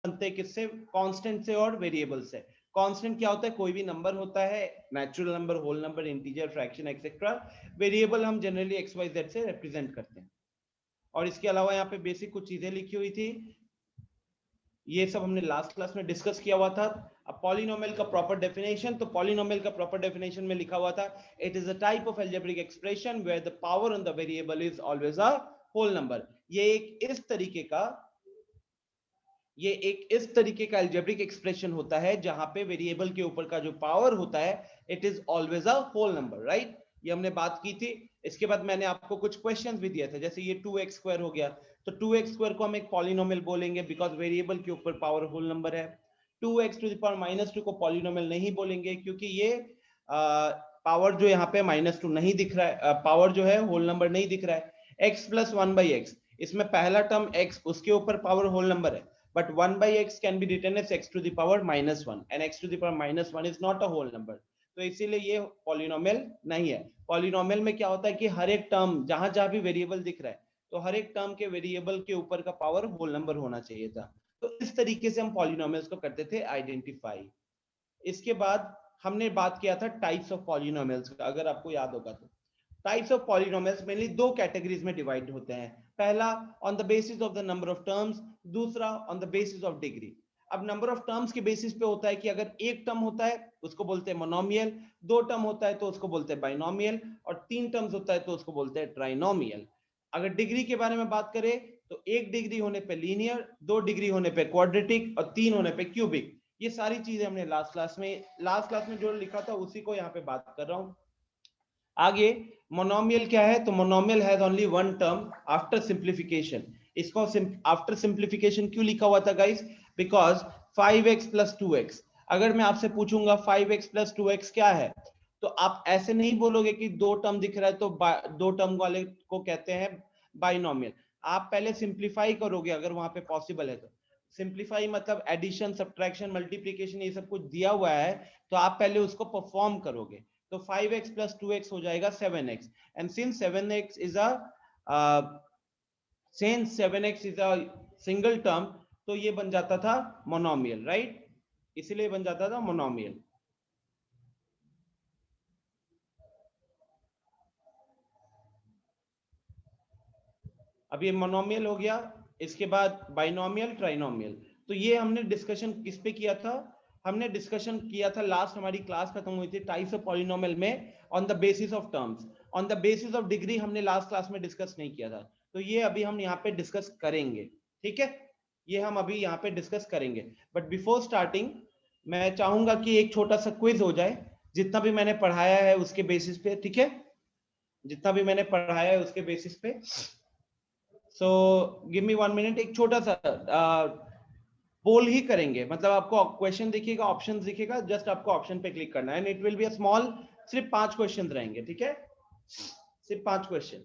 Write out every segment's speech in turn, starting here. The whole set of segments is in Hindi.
बनते हैं किससे, कांस्टेंट से और वेरिएबल से। कांस्टेंट क्या होता है, कोई भी नंबर होता है, natural number, whole number, integer, fraction etcetera. Variable हम जनरली एक्स वाई जेड से रिप्रेजेंट करते हैं। और इसके अलावा यहाँ पे बेसिक कुछ चीजें लिखी हुई थी, ये सब हमने लास्ट क्लास में डिस्कस किया हुआ था। अब पॉलिनोमियल का प्रॉपर डेफिनेशन, तो पॉलिनोमियल का प्रॉपर डेफिनेशन में लिखा हुआ था, it is a type of algebraic expression where the power on the variable is always a whole number. ये एक इस तरीके का अलजेब्रिक एक्सप्रेशन होता है जहां पे वेरिएबल के ऊपर का जो पावर होता है it is always a whole number, right. ये हमने बात की थी। इसके बाद मैंने आपको कुछ क्वेश्चंस भी दिए थे, जैसे ये 2x² हो गया, तो 2x² को हम एक पॉलिनोमियल बोलेंगे बिकॉज वेरिएबल के ऊपर पावर होल नंबर है। 2x⁻² को पॉलिनोमियल नहीं बोलेंगे क्योंकि ये पावर जो यहाँ पे -2 नहीं दिख रहा है, पावर जो है होल नंबर नहीं दिख रहा है। x + 1/x, इसमें पहला टर्म x, उसके ऊपर पावर होल नंबर है, but 1/x can be written as x⁻⁻1 and x⁻⁻1 is not a whole number, तो इसीलिए ये पॉलिनोमियल नहीं है। पॉलिनोमियल में क्या होता है कि हर एक टर्म जहां जहां भी वेरिएबल दिख रहा है, तो हर एक टर्म के वेरिएबल के ऊपर का पावर होल नंबर होना चाहिए था। तो इस तरीके से हम पॉलिनोमियल्स को करते थे आइडेंटिफाई। इसके बाद हमने बात किया था टाइप्स ऑफ पॉलिनोमियल्स का, अगर आपको याद होगा तो। टाइप्स ऑफ पॉलिनोमियल्स मेनली दो कैटेगरीज में डिवाइड होते हैं। पहला on the basis of the number of terms, दूसरा on the basis of degree. अब नंबर ऑफ टर्म्स के बेसिस पे होता है कि अगर एक टर्म होता है उसको बोलते हैं मोनोमियल, दो टर्म होता है तो उसको बोलते हैं बाइनोमियल, और तीन टर्म्स होता है तो उसको बोलते हैं ट्राइनोमियल। अगर डिग्री के बारे में बात करें तो एक डिग्री होने पे लीनियर, दो डिग्री होने पे क्वाड्रेटिक और तीन होने पे क्यूबिक। ये सारी चीजें हमने लास्ट क्लास में जो लिखा था उसी को यहाँ पे बात कर रहा हूँ। आगे मोनोमियल क्या है, तो monomial has only one term after simplification. इसको आफ्टर सिंप्लीफिकेशन क्यों लिखा हुआ था गाइस, बिकॉज 5x + 2x, अगर मैं आपसे पूछूंगा 5x + 2x क्या है, तो आप ऐसे नहीं बोलोगे कि दो टर्म दिख रहा है तो दो टर्म वाले को कहते हैं बाइनोमियल। आप पहले सिंप्लीफाई करोगे अगर वहां पे पॉसिबल है तो। सिंप्लीफाई मतलब एडिशन, सब्ट्रैक्शन, मल्टीप्लिकेशन, ये सब कुछ दिया हुआ है तो आप पहले उसको परफॉर्म करोगे। तो 5x + 2x हो जाएगा 7x, and since 7x is a single term, तो ये बन जाता था मोनोमियल, राइट, इसलिए बन जाता था मोनोमियल। अब ये मोनोमियल हो गया। इसके बाद बाइनोमियल, ट्राइनोमियल। तो ये हमने डिस्कशन किस पे किया था, हमने डिस्कशन किया था लास्ट हमारी क्लास खत्म हुई थी टाइप्स ऑफ पॉलिनोमियल में on the basis of terms. On the basis of degree हमने लास्ट क्लास में डिस्कस नहीं किया था, तो ये अभी हम यहाँ पे डिस्कस करेंगे, ठीक है, ये हम अभी यहाँ पे डिस्कस करेंगे। बट बिफोर स्टार्टिंग मैं चाहूंगा कि एक छोटा सा क्विज हो जाए, जितना भी मैंने पढ़ाया है उसके बेसिस पे, ठीक है, जितना भी मैंने पढ़ाया है उसके बेसिस पे। सो गिव मी 1 मिनट, एक छोटा सा पोल ही करेंगे, मतलब आपको क्वेश्चन दिखेगा, ऑप्शन दिखेगा, जस्ट आपको ऑप्शन पे क्लिक करना है, and it will be a small, सिर्फ 5 क्वेश्चन रहेंगे, ठीक है, सिर्फ 5 क्वेश्चन।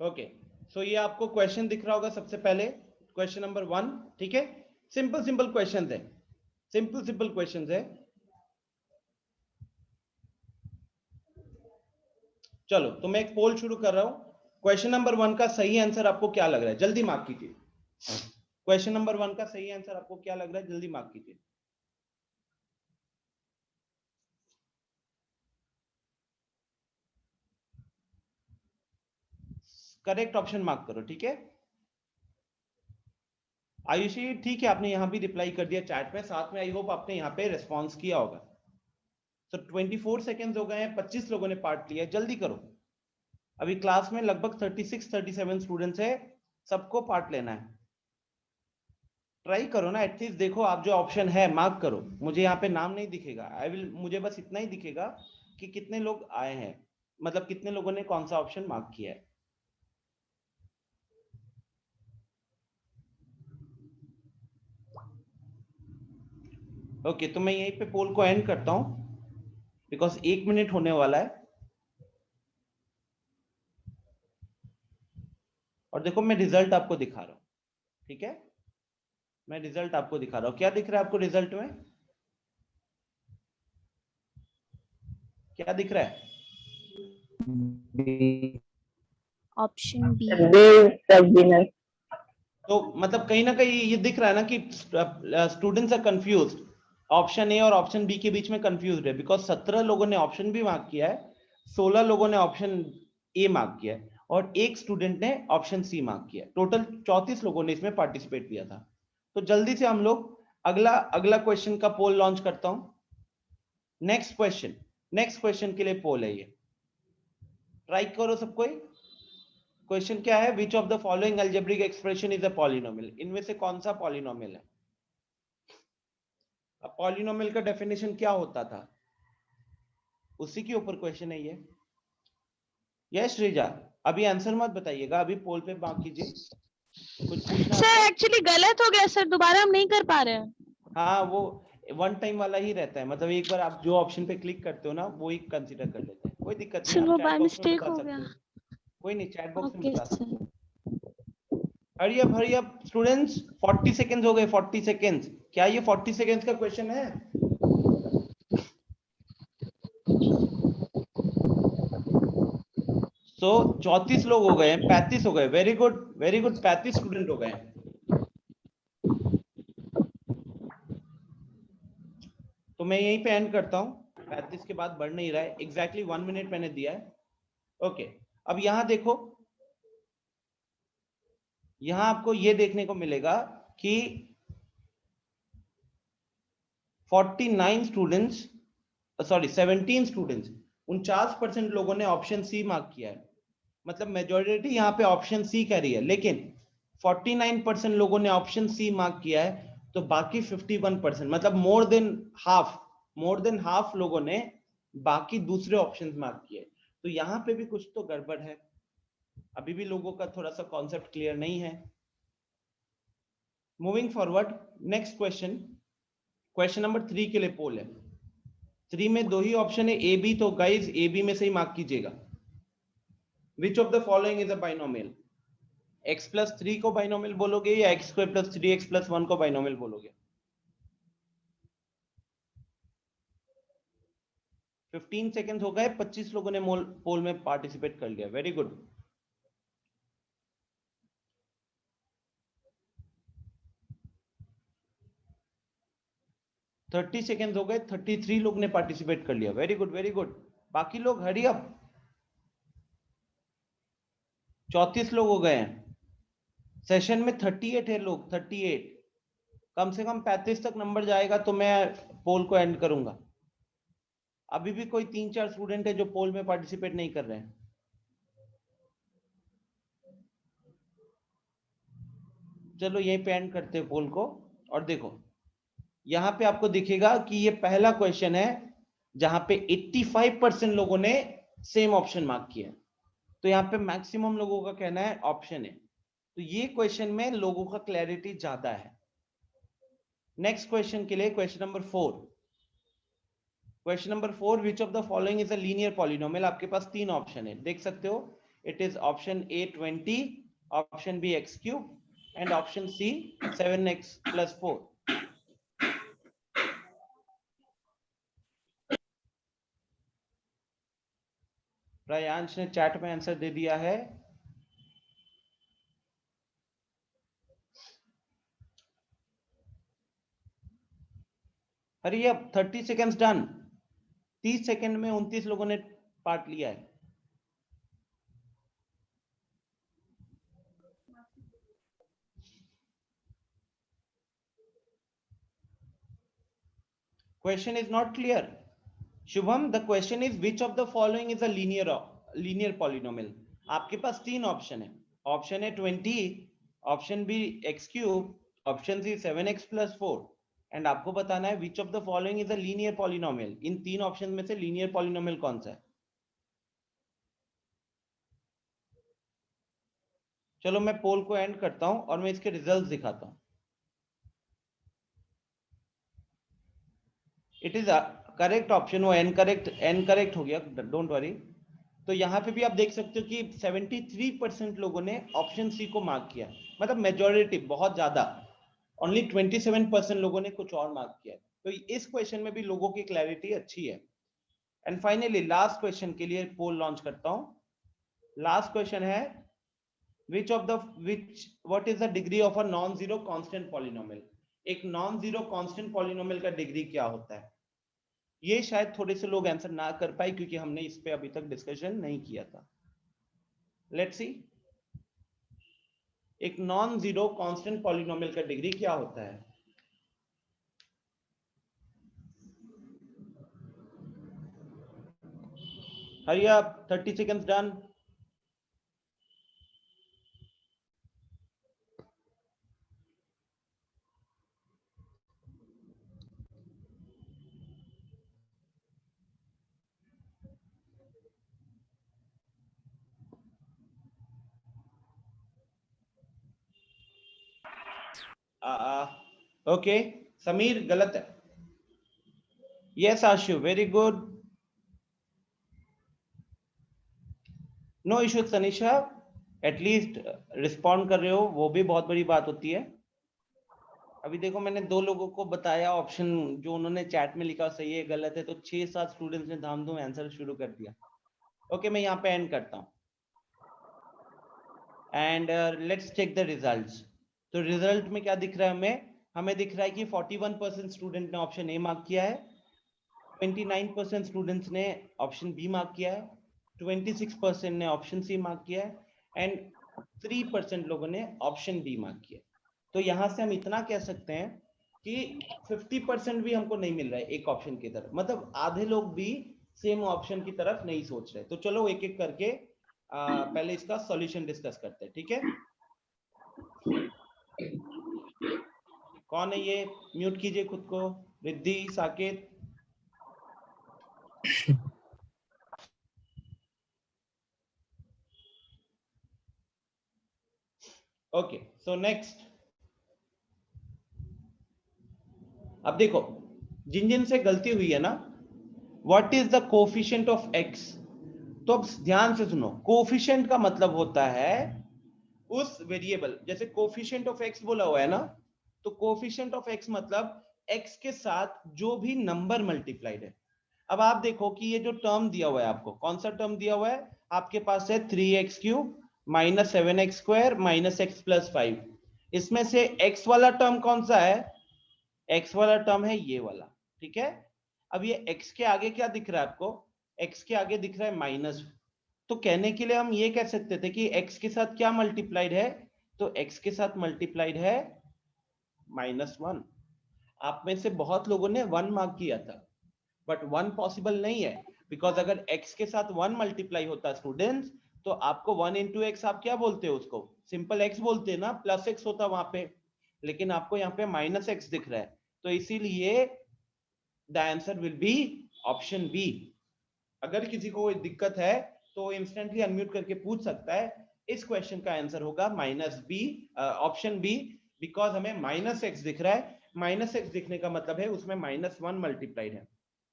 ओके, सो ये आपको क्वेश्चन दिख रहा होगा सबसे पहले, क्वेश्चन नंबर 1, ठीक है, सिंपल सिंपल क्वेश्चन है, सिंपल सिंपल क्वेश्चन है। चलो तो मैं एक पोल शुरू कर रहा हूं। क्वेश्चन नंबर 1 का सही आंसर आपको क्या लग रहा है, जल्दी मार्क कीजिए। क्वेश्चन नंबर 1 का सही आंसर आपको क्या लग रहा है, जल्दी मार्क कीजिए। करेक्ट ऑप्शन मार्क करो, ठीक है। आयुषी ठीक है, आपने यहां भी रिप्लाई कर दिया चैट में, साथ में आई होप आपने यहाँ पे रिस्पॉन्स किया होगा। तो 24 सेकेंड्स हो गए हैं, 25 लोगों ने पार्ट लिया, जल्दी करो। अभी क्लास में लगभग 36-37 स्टूडेंट्स है, सबको पार्ट लेना है। ट्राई करो ना, एटलीस्ट देखो आप जो ऑप्शन है मार्क करो। मुझे यहाँ पे नाम नहीं दिखेगा, मुझे बस इतना ही दिखेगा कि कितने लोग आए हैं, मतलब कितने लोगों ने कौन सा ऑप्शन मार्क किया है। ओके, तो मैं यहीं पे पोल को एंड करता हूं बिकॉज 1 मिनट होने वाला है। और देखो मैं रिजल्ट आपको दिखा रहा हूं, ठीक है, मैं रिजल्ट आपको दिखा रहा हूं। क्या दिख रहा है आपको रिजल्ट में? क्या दिख रहा है? Option B. तो मतलब कहीं ना कहीं ये दिख रहा है ना कि students are confused, option A और ऑप्शन बी के बीच में कंफ्यूज्ड है, बिकॉज 17 लोगों ने ऑप्शन बी मार्क किया है, 16 लोगों ने ऑप्शन ए मार्क किया है और एक स्टूडेंट ने ऑप्शन सी मार्क किया है। टोटल 34 लोगों ने इसमें पार्टिसिपेट किया था। तो जल्दी से हम लोग अगला अगला क्वेश्चन का पोल लॉन्च करता हूं। नेक्स्ट क्वेश्चन के लिए पोल है ये, ट्राई करो सब कोई। क्वेश्चन क्या है? Which of the following algebraic expression is a polynomial? इनमें से कौन सा पॉलिनोमियल है? अब पॉलिनोमियल का डेफिनेशन क्या होता था, उसी के ऊपर क्वेश्चन है ये। यस श्रीजा, अभी आंसर मत बताइएगा, अभी पोल पे मार्क कीजिए। कुछ पूछना सर आपको? एक्चुअली गलत हो गया सर, दोबारा हम नहीं कर पा रहे हैं। हाँ, वो वन टाइम वाला ही रहता है, मतलब एक बार आप जो ऑप्शन पे क्लिक करते हो ना वो ही कंसीडर कर लेते हैं। कोई दिक्कत नहीं, सर आप वो चैट बाय बॉक्स में मिस्टेक बता हो सकते गया। हो। कोई नहीं, चैट बॉक्स में ओके बता सकते सर। हो। हरी अप स्टूडेंट्स, 40 सेकेंड्स हो गए, 40 सेकेंड्स। क्या ये 40 सेकेंड्स का क्वेश्चन है? तो 34 लोग हो गए, 35 हो गए। Very good, very good, 35 student हो गए। तो मैं यहीं पे एंड करता हूं, 35 के बाद बढ़ नहीं रहा है, एग्जैक्टली 1 मिनट मैंने दिया है। ओके, अब यहां देखो, यहां आपको ये देखने को मिलेगा कि 49 स्टूडेंट्स, सॉरी 17 स्टूडेंट्स, 49% लोगों ने ऑप्शन सी मार्क किया है। मतलब मेजोरिटी यहाँ पे ऑप्शन सी कह रही है, लेकिन 49% लोगों ने ऑप्शन सी मार्क किया है, तो बाकी 51%, मतलब मोर देन हाफ लोगों ने बाकी दूसरे ऑप्शंस मार्क किए। तो यहाँ पे भी कुछ तो गड़बड़ है, अभी भी लोगों का थोड़ा सा कॉन्सेप्ट क्लियर नहीं है। Moving forward, next question, question number 3 के लिए पोल है। 3 में दो ही ऑप्शन है, ए बी, तो गाइज ए बी में से ही मार्क कीजिएगा। विच of the following is a binomial? x+3 को बाइनोमियल बोलोगे या x² + 3x + 1 को बाइनोमियल बोलोगे? 15 सेकेंड हो गए, 25 लोगों ने पोल में पार्टिसिपेट कर लिया। Very good. थर्टी सेकेंड हो गए, 33 लोग ने पार्टिसिपेट कर लिया। Very good, very good. बाकी लोग हरी अप, 34 लोग हो गए हैं। सेशन में 38 है लोग, 38। कम से कम 35 तक नंबर जाएगा तो मैं पोल को एंड करूंगा। अभी भी कोई 3-4 स्टूडेंट है जो पोल में पार्टिसिपेट नहीं कर रहे हैं। चलो यहीं पे एंड करते हैं पोल को। और देखो यहां पे आपको दिखेगा कि ये पहला क्वेश्चन है जहां पे 85% लोगों ने सेम ऑप्शन मार्क किया है। तो यहाँ पे मैक्सिमम लोगों का कहना है ऑप्शन है। तो ये क्वेश्चन में लोगों का क्लैरिटी ज्यादा है। नेक्स्ट क्वेश्चन के लिए question number 4। Question number 4, which of the following is a linear polynomial? आपके पास 3 ऑप्शन है, देख सकते हो। It is option A 20, option B x³ and option C 7x + 4। Priyansh ने चैट में आंसर दे दिया है। अरे अब 30 सेकेंड्स डन। 30 सेकेंड में 29 लोगों ने पार्ट लिया है। Question is not clear. Shubham, the question is which of the following is a linear polynomial? आपके पास 3 ऑप्शन है। Option A 20, option B x³ option C 7x + 4 and आपको बताना है which of the following is a linear polynomial. इन तीन ऑप्शन में से लीनियर पॉलिनोमियल कौन सा है? चलो मैं पोल को एंड करता हूं और मैं इसके रिजल्ट्स दिखाता हूं। इट इज करेक्ट ऑप्शन, वो इनकरेक्ट हो गया, डोंट वरी। तो यहाँ पे भी आप देख सकते हो कि 73% लोगों ने ऑप्शन सी को मार्क किया, मतलब मेजॉरिटी, बहुत ज्यादा। ओनली 27% लोगों ने कुछ और मार्क किया। तो इस क्वेश्चन में भी लोगों की क्लैरिटी अच्छी है। एंड फाइनली लास्ट क्वेश्चन के लिए पोल लॉन्च करता हूं। लास्ट क्वेश्चन है what is the degree of a non zero constant polynomial. एक नॉन जीरो कांस्टेंट पॉलिनोमियल का डिग्री क्या होता है? ये शायद थोड़े से लोग आंसर ना कर पाए क्योंकि हमने इस पे अभी तक डिस्कशन नहीं किया था। लेट्स सी, एक नॉन जीरो कांस्टेंट पॉलिनोमियल का डिग्री क्या होता है? Hurry up, 30 seconds done. Okay, Sameer गलत है। Yes Ashu, very good, no issue Tanisha, at least respond कर रहे हो, वो भी बहुत बड़ी बात होती है। अभी देखो मैंने दो लोगों को बताया ऑप्शन जो उन्होंने चैट में लिखा सही है गलत है, तो 6-7 स्टूडेंट्स ने धाम-धूम आंसर शुरू कर दिया। ओके, मैं यहाँ पे एंड करता हूँ and let's check the results. तो रिजल्ट में क्या दिख रहा है हमें दिख रहा है कि 41% स्टूडेंट ने ऑप्शन ए मार्क किया है, 29% स्टूडेंट्स ने ऑप्शन बी मार्क किया है, 26% ने ऑप्शन सी मार्क किया है एंड 3% लोगों ने ऑप्शन डी मार्क किया। तो यहां से हम इतना कह सकते हैं कि 50% भी हमको नहीं मिल रहा है एक ऑप्शन की तरफ, मतलब आधे लोग भी सेम ऑप्शन की तरफ नहीं सोच रहे। तो चलो एक एक करके पहले इसका सॉल्यूशन डिस्कस करते हैं, ठीक है? कौन है ये? म्यूट कीजिए खुद को, Riddhi, Saket. Okay, so next, अब देखो जिन जिन से गलती हुई है ना, what is the coefficient of x. तो अब ध्यान से सुनो, कोफिशिएंट का मतलब होता है उस वेरिएबल, जैसे कोफिशिएंट ऑफ एक्स बोला हुआ है ना, तो कोफिशिएंट ऑफ एक्स मतलब एक्स के साथ जो भी नंबर मल्टीप्लाइड है। अब आप देखो कि ये जो टर्म दिया हुआ है आपको, कौन सा टर्म दिया हुआ है आपके पास है? 3x³ - 7x² - x + 5। इसमें से x वाला टर्म कौन सा है? x वाला टर्म है ये वाला, ठीक है? अब ये x के आगे क्या दिख रहा है आपको? x के आगे दिख रहा है माइनस। तो कहने के लिए हम ये कह सकते थे कि x के साथ क्या मल्टीप्लाइड है? तो x के साथ मल्टीप्लाइड है -1। आप में से बहुत लोगों ने 1 मार्क किया था, बट 1 पॉसिबल नहीं है, बिकॉज अगर x के साथ 1 मल्टीप्लाई होता स्टूडेंट्स, तो आपको 1 × x आप क्या बोलते हो उसको? सिंपल x बोलते हैं ना, प्लस x होता वहां पे, लेकिन आपको यहाँ पे -x दिख रहा है, तो इसीलिए the answer will be option B. अगर किसी को कोई दिक्कत है तो इंस्टेंटली अनम्यूट करके पूछ सकता है। इस क्वेश्चन का आंसर होगा -b, ऑप्शन बी, बिकॉज हमें -x दिख रहा है। -x दिखने का मतलब है उसमें -1 मल्टीप्लाइड है,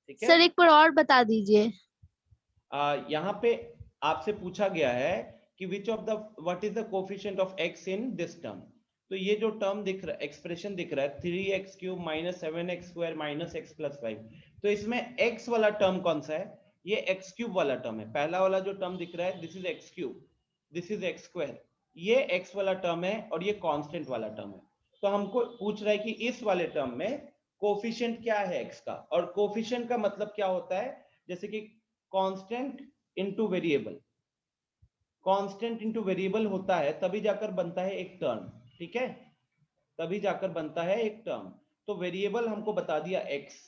ठीक है? सर एक बार और बता दीजिए। यहाँ पे आपसे पूछा गया है कि what is the coefficient of x in this term. तो ये जो टर्म दिख रहा है, एक्सप्रेशन दिख रहा है 3x³ - 7x² - x + 5, तो इसमें x वाला टर्म कौन सा है? ये x³ वाला टर्म है। पहला वाला जो टर्म दिख रहा है this is x³, this is x², ये x वाला टर्म है और ये कांस्टेंट वाला टर्म है। तो हमको पूछ रहा है कि इस वाले टर्म में कोफिशिएंट क्या है x का, और कोफिशिएंट का मतलब क्या होता है? जैसे कि constant into variable, constant into variable होता है तभी जाकर बनता है एक टर्म, ठीक है? तभी जाकर बनता है एक टर्म। तो वेरिएबल हमको बता दिया x,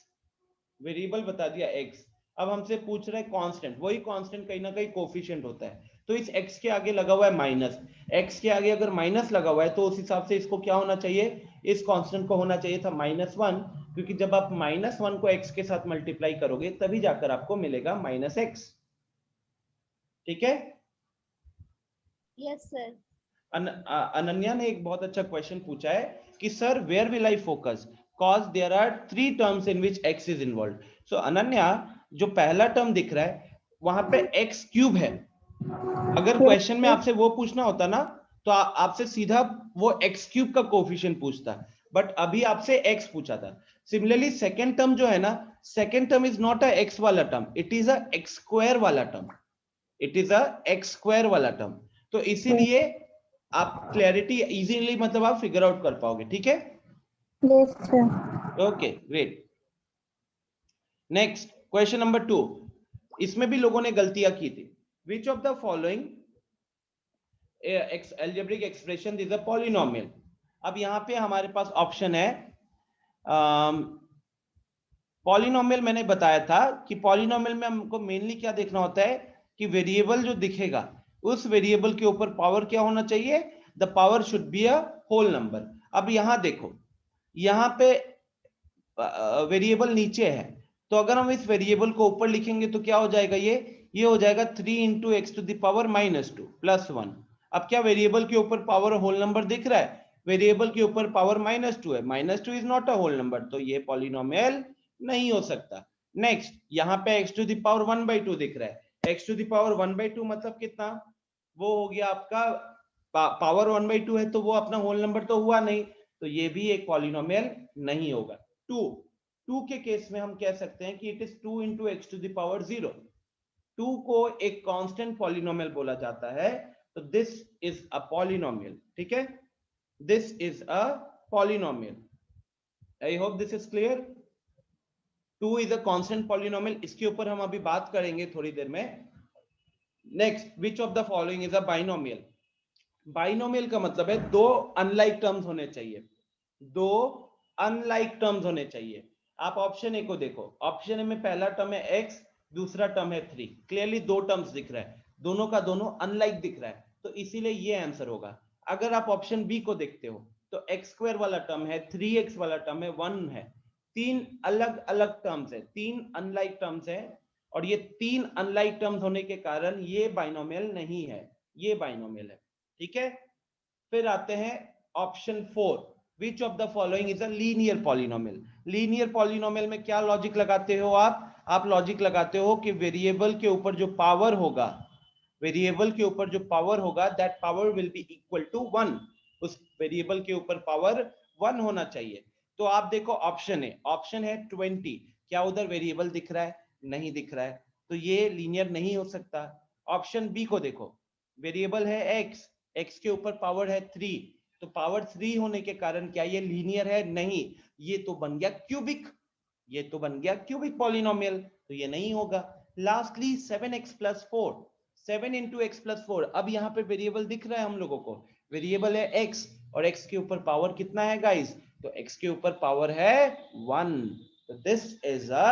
वेरिएबल बता दिया x। अब हमसे पूछ रहे हैं कांस्टेंट, वही कांस्टेंट कहीं ना कहीं कोफिशिएंट होता है। तो तो इस x के आगे लगा हुआ है माइनस, x के आगे अगर माइनस लगा हुआ है तो उस हिसाब से इसको क्या होना चाहिए, इस कांस्टेंट को होना चाहिए था -1, क्योंकि जब आप -1 को x के साथ मल्टीप्लाई करोगे तभी जाकर आपको मिलेगा -x। ठीक है? Yes sir. अनन्या ने एक बहुत अच्छा क्वेश्चन पूछा है कि sir where will I focus cause there are 3 terms in which x is involved। so Ananya, जो पहला टर्म दिख रहा है वहां पे x क्यूब है। अगर क्वेश्चन में आपसे वो पूछना होता ना तो आपसे सीधा वो x क्यूब का कोफिशिएंट पूछता, बट अभी आपसे x पूछा था। सिमिलरली सेकंड टर्म जो है ना, second term is not a x वाला term, it is a x square वाला term, it is a x square वाला टर्म। तो इसीलिए आप क्लैरिटी इजीली मतलब आप फिगर आउट कर पाओगे। ठीक है? Yes sir. Okay great. Next question number 2, इसमें भी लोगों ने गलतियां की थी। विच of the following algebraic expression is a polynomial। अब यहां पे हमारे पास ऑप्शन है, पॉलिनोमियल मैंने बताया था कि पॉलिनोमियल में हमको मेनली क्या देखना होता है कि वेरिएबल जो दिखेगा उस वेरिएबल के ऊपर पावर क्या होना चाहिए, the power should be a whole number. अब यहां देखो, यहां पे वेरिएबल नीचे है, तो अगर हम इस वेरिएबल को ऊपर लिखेंगे तो क्या हो जाएगा, ये हो जाएगा 3 × x to the power -2 + 1। अब क्या वेरिएबल के ऊपर पावर होल नंबर दिख रहा है? वेरिएबल के ऊपर पावर -2 है, -2 is not a whole number, तो ये पॉलिनोमियल नहीं हो सकता। नेक्स्ट, यहाँ पे x to the power 1/2 दिख रहा है, x to the power 1/2 मतलब कितना, वो हो गया आपका पावर 1/2 है, तो वो अपना होल नंबर तो हुआ नहीं, तो ये भी एक पॉलिनोमियल नहीं होगा। 2 के केस में हम कह सकते हैं कि it is 2 × x to the power 0। 2 को एक कांस्टेंट पॉलिनोमियल बोला जाता है, तो दिस इज अ पॉलिनोमियल। ठीक है? This is a polynomial. I hope this is clear. 2 is a constant polynomial, इसके ऊपर हम अभी बात करेंगे थोड़ी देर में। Next, which of the following is a binomial. Binomial का मतलब है दो अनलाइक टर्म्स होने चाहिए, दो अनलाइक टर्म्स होने चाहिए। आप ऑप्शन ए को देखो, ऑप्शन ए में पहला टर्म है x, दूसरा टर्म है 3, क्लियरली दो टर्म्स दिख रहा है, दोनों का दोनों अनलाइक दिख रहा है, तो इसीलिए ये आंसर होगा। अगर आप ऑप्शन बी को देखते हो तो x² वाला टर्म है, 3x वाला टर्म है, 1 है, तीन अलग अलग टर्म्स है, तीन अनलाइक टर्म्स है, और ये तीन अनलाइक टर्म्स होने के कारण ये बाइनोमियल नहीं है, ये बाइनोमियल है। ठीक है? फिर आते हैं option 4, which of the following is a linear polynomial. Linear polynomial में क्या लॉजिक लगाते हो आप लॉजिक लगाते हो कि वेरिएबल के ऊपर जो पावर होगा, वेरिएबल के ऊपर जो पावर होगा, that power will be equal to 1। उस वेरिएबल के ऊपर पावर 1 होना चाहिए। तो आप देखो ऑप्शन है 20, क्या उधर वेरिएबल दिख रहा है? नहीं दिख रहा है, तो ये लीनियर नहीं हो सकता। ऑप्शन बी को देखो, वेरिएबल है x के ऊपर पावर है 3, तो पावर 3 होने के कारण क्या ये लीनियर है? नहीं, ये तो बन गया क्यूबिक, ये तो बन गया क्यूबिक पॉलिनोमियल, तो ये नहीं होगा। Lastly 7x + 4, 7 × x + 4। अब यहाँ पे वेरिएबल दिख रहा है हम लोगों को, वेरिएबल है x, और x के ऊपर पावर कितना है गाइस? तो x के ऊपर पावर है 1, तो this is a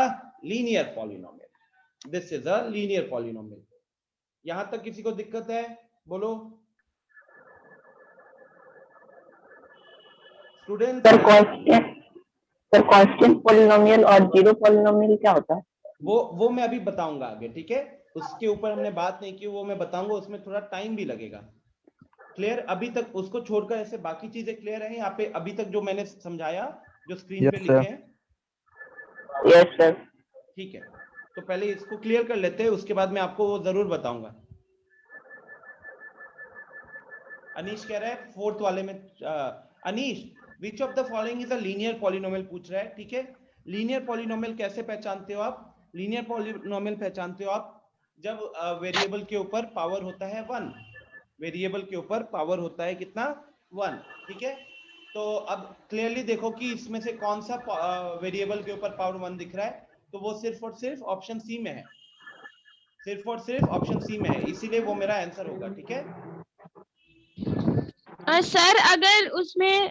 linear polynomial, this is a linear polynomial. यहां तक किसी को दिक्कत है? बोलो स्टूडेंट। सर कांस्टेंट पॉलिनोमियल और जीरो पॉलिनोमियल क्या होता है? वो मैं अभी बताऊंगा आगे। ठीक है? उसके ऊपर हमने बात नहीं की, वो मैं बताऊंगा, उसमें थोड़ा टाइम भी लगेगा। क्लियर? अभी तक उसको छोड़कर ऐसे बाकी चीजें क्लियर है यहाँ पे अभी तक जो मैंने समझाया, जो स्क्रीन पे लिखे हैं? Yes sir. ठीक है, तो पहले इसको क्लियर कर लेते हैं, उसके बाद मैं आपको वो जरूर बताऊंगा। अनीश कह रहा है फोर्थ वाले में, अनीश विच of the following is a linear polynomial पूछ रहा है। ठीक है? लीनियर पॉलिनोमियल कैसे पहचानते हो आप? लीनियर पॉलिनोमियल पहचानते हो आप जब वेरिएबल के ऊपर पावर होता है 1, वेरिएबल के ऊपर पावर होता है कितना? 1। ठीक है? तो अब क्लियरली देखो कि इसमें से कौन सा वेरिएबल के ऊपर पावर 1 दिख रहा है, तो वो सिर्फ और सिर्फ ऑप्शन सी में है, सिर्फ और सिर्फ ऑप्शन सी में है, इसीलिए वो मेरा आंसर होगा। ठीक है? सर अगर उसमें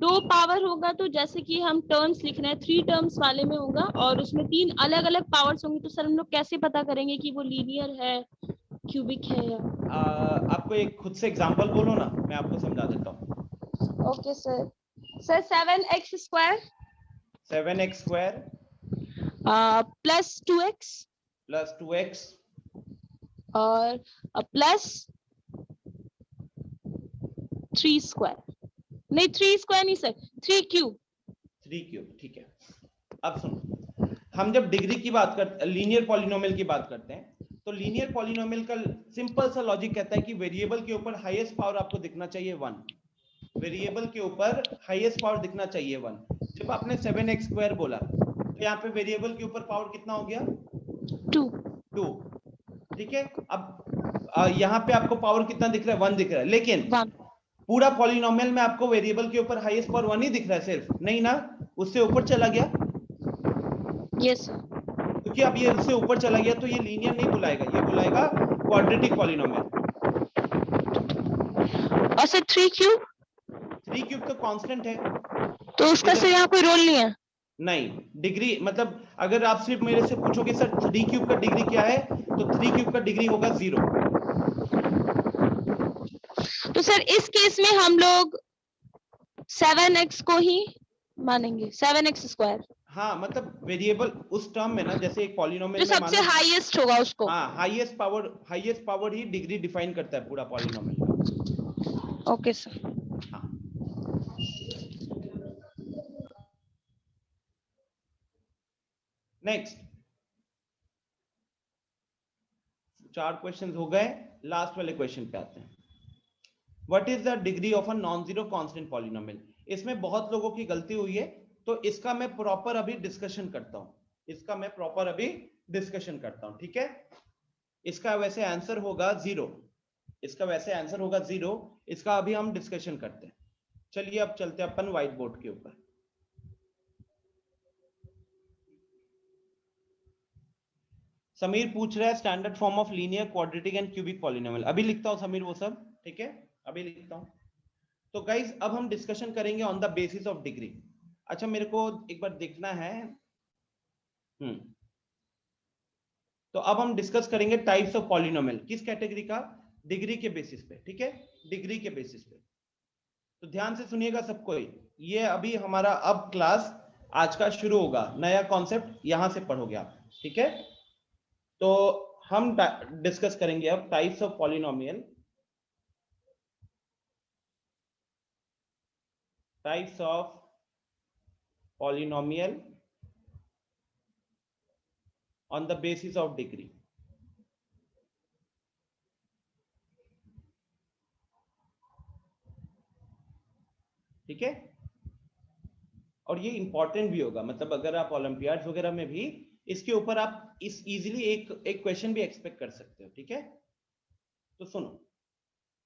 2 पावर होगा तो जैसे कि हम टर्म्स लिख रहे हैं 3 टर्म्स वाले में होगा और उसमें 3 अलग अलग पावर्स होंगे, तो सर हम लोग कैसे पता करेंगे कि वो लीनियर है? क्यूबिक है या आपको एक खुद से एग्जांपल बोलो ना, मैं आपको समझा देता हूँ। Okay sir. Sir 7x square 7x square plus 2x plus 2x और प्लस 3 स्क्वायर, नहीं 3 स्क्वायर नहीं सर, 3 क्यूब। 3 क्यूब, ठीक है। अब सुनो, हम जब डिग्री की बात करते, लीनियर पॉलिनोमियल की बात करते हैं, तो लीनियर पॉलिनोमियल का सिंपल सा लॉजिक कहता है कि वेरिएबल के ऊपर हाईएस्ट पावर आपको दिखना चाहिए 1। वेरिएबल के ऊपर हाईएस्ट पावर दिखना चाहिए 1। जब आपने 7x स्क्वायर बोला तो यहाँ पे वेरिएबल के ऊपर पावर कितना हो गया? 2। ठीक है। अब यहाँ पे आपको पावर कितना दिख रहा है? 1 दिख रहा है, लेकिन 1 पूरा पॉलिनोमियल में आपको वेरिएबल के ऊपर हाईएस्ट पावर 1 ही दिख रहा है सिर्फ, नहीं ना, उससे ऊपर चला गया। Yes sir. क्योंकि अब ये उससे ऊपर चला गया तो ये लीनियर नहीं बुलाएगा, ये बुलाएगा क्वाड्रेटिक पॉलिनोमियल। और सर 3 क्यूब 3 क्यूब तो कांस्टेंट है, तो उसका सर यहाँ कोई रोल नहीं है। नहीं डिग्री, मतलब अगर आप सिर्फ मेरे से पूछोगे सर 3 क्यूब का डिग्री क्या है, तो 3 क्यूब का डिग्री होगा 0। तो सर इस केस में हम लोग 7x को ही मानेंगे, 7x स्क्वायर हाँ, मतलब वेरिएबल उस टर्म में ना, जैसे एक जो पॉलिनोमियल में सबसे मानो, हाईएस्ट होगा उसको। हाँ हाईएस्ट पावर ही डिग्री डिफाइन करता है पूरा पॉलिनोमियल का। Okay sir. हाँ, नेक्स्ट 4 क्वेश्चंस हो गए, लास्ट वाले क्वेश्चन पे आते हैं। What is the degree of a non zero constant polynomial? इसमें बहुत लोगों की गलती हुई है, तो इसका मैं प्रॉपर अभी डिस्कशन करता हूं, ठीक है। इसका वैसे आंसर होगा 0, इसका अभी हम डिस्कशन करते हैं। चलिए अब चलते हैं अपन व्हाइट बोर्ड के ऊपर। समीर पूछ रहा है standard form of linear quadratic and cubic polynomial. अभी लिखता हूं समीर वो सब, ठीक है, अभी लिखता हूं। तो गाइज अब हम डिस्कशन करेंगे on the basis of degree. अच्छा मेरे को एक बार देखना है, तो अब हम डिस्कस करेंगे टाइप्स ऑफ पॉलिनोमियल। किस कैटेगरी का? डिग्री के बेसिस पे, ठीक है, डिग्री के बेसिस पे। तो ध्यान से सुनिएगा सबको, ये अभी हमारा अब क्लास आज का शुरू होगा, नया कॉन्सेप्ट यहां से पढ़ोगे आप, ठीक है। तो हम डिस्कस करेंगे अब types of polynomial, on the basis of degree। ठीक है, और ये इंपॉर्टेंट भी होगा, मतलब अगर आप ओलंपियाड्स वगैरह में भी इसके ऊपर आप इस इजीली एक क्वेश्चन भी एक्सपेक्ट कर सकते हो, ठीक है। तो सुनो,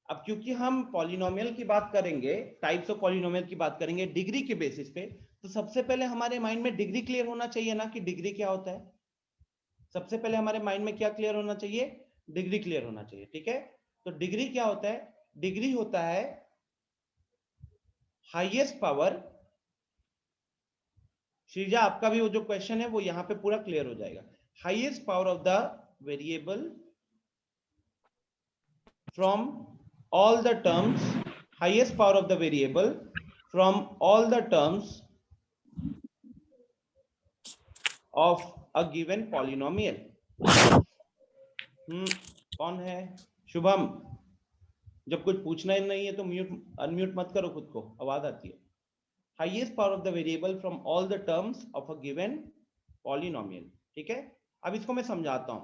अब क्योंकि हम पॉलिनोमियल की बात करेंगे, टाइप्स ऑफ पॉलिनोमियल की बात करेंगे डिग्री के बेसिस पे, तो सबसे पहले हमारे माइंड में डिग्री क्लियर होना चाहिए ना, कि डिग्री क्या होता है। सबसे पहले हमारे माइंड में क्या क्लियर होना चाहिए? डिग्री क्लियर होना चाहिए, ठीक है। तो डिग्री क्या होता है? डिग्री होता है हाईएस्ट पावर। श्रीजा आपका भी वो जो क्वेश्चन है वो यहां पे पूरा क्लियर हो जाएगा। Highest power of the variable from all the terms, highest power of the variable from all the terms of a given polynomial. कौन है? शुभम, जब कुछ पूछना ही नहीं है तो अनम्यूट मत करो खुद को, आवाज आती है। Highest power of the variable from all the terms of a given polynomial, ठीक है। अब इसको मैं समझाता हूं,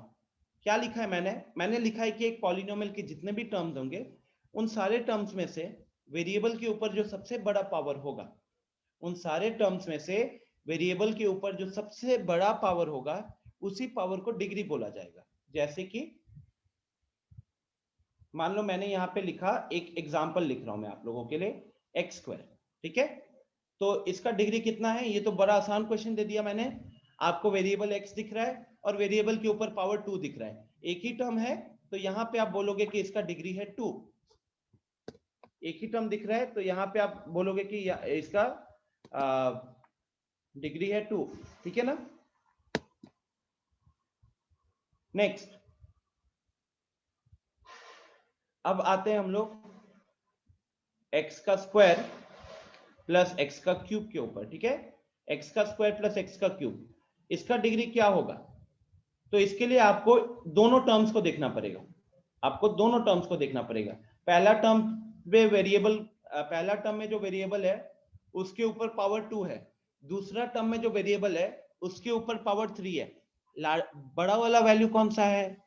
क्या लिखा है मैंने लिखा है कि एक पॉलिनोमियल के जितने भी टर्म्स होंगे, उन सारे टर्म्स में से वेरिएबल के ऊपर जो सबसे बड़ा पावर होगा, उन सारे टर्म्स में से वेरिएबल के ऊपर जो सबसे बड़ा पावर होगा, उसी पावर को डिग्री बोला जाएगा। जैसे कि मान लो मैंने यहां पे लिखा, एक एग्जांपल लिख रहा हूं मैं आप लोगों के लिए, एक्स स्क्वायर, ठीक है। तो इसका डिग्री कितना है? ये तो बड़ा आसान क्वेश्चन दे दिया मैंने आपको। वेरिएबल एक्स दिख रहा है और वेरिएबल के ऊपर पावर 2 दिख रहा है, एक ही टर्म है, तो यहां पे आप बोलोगे कि इसका डिग्री है 2। एक ही टर्म दिख रहा है तो यहां पे आप बोलोगे कि इसका डिग्री है 2, ठीक है ना। नेक्स्ट, अब आते हैं हम लोग x का स्क्वायर प्लस x का क्यूब के ऊपर, ठीक है। x का स्क्वायर प्लस x का क्यूब, इसका डिग्री क्या होगा? तो इसके लिए आपको दोनों टर्म्स को देखना पड़ेगा, आपको दोनों टर्म्स को देखना पड़ेगा। पहला टर्म में वेरिएबल, पहला टर्म में जो वेरिएबल है उसके ऊपर पावर 2 है, दूसरा टर्म में जो वेरिएबल है उसके ऊपर पावर 3 है। बड़ा वाला वैल्यू कौन सा है?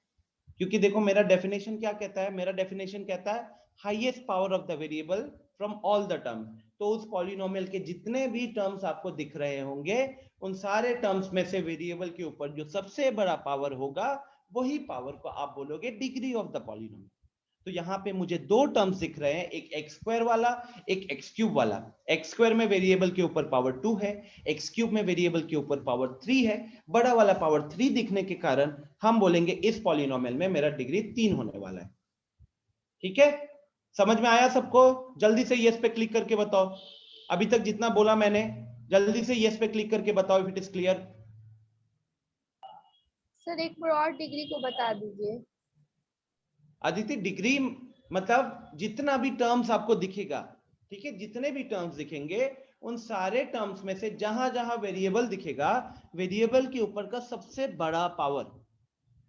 क्योंकि देखो मेरा डेफिनेशन क्या कहता है, मेरा डेफिनेशन कहता है highest power of the variable from all the terms. तो उस पॉलिनोमियल के जितने भी टर्म्स आपको दिख रहे होंगे उन सारे टर्म्स में से वेरिएबल के ऊपर जो सबसे बड़ा पावर होगा वही पावर को आप बोलोगे डिग्री ऑफ द पॉलिनोमियल। तो यहाँ पे मुझे दो टर्म्स दिख रहे हैं, एक एक्स स्क्वायर वाला, एक एक्स क्यूब वाला। एक्स स्क्वायर में वेरिएबल के ऊपर पावर 2 है, एक्स क्यूब में वेरिएबल के ऊपर पावर 3 है। बड़ा वाला पावर 3 दिखने के कारण हम बोलेंगे इस पॉलिनोमियल में मेरा डिग्री 3 होने वाला है। ठीक है, समझ में आया सबको? जल्दी से यस पे क्लिक करके बताओ, अभी तक जितना बोला मैंने जल्दी से यस पे क्लिक करके बताओ if it is clear. Sir एक बार और डिग्री को बता दीजिए। अदिति, डिग्री मतलब जितना भी टर्म्स आपको दिखेगा, ठीक है, जितने भी टर्म्स दिखेंगे उन सारे टर्म्स में से जहां जहां वेरिएबल दिखेगा, वेरिएबल के ऊपर का सबसे बड़ा पावर।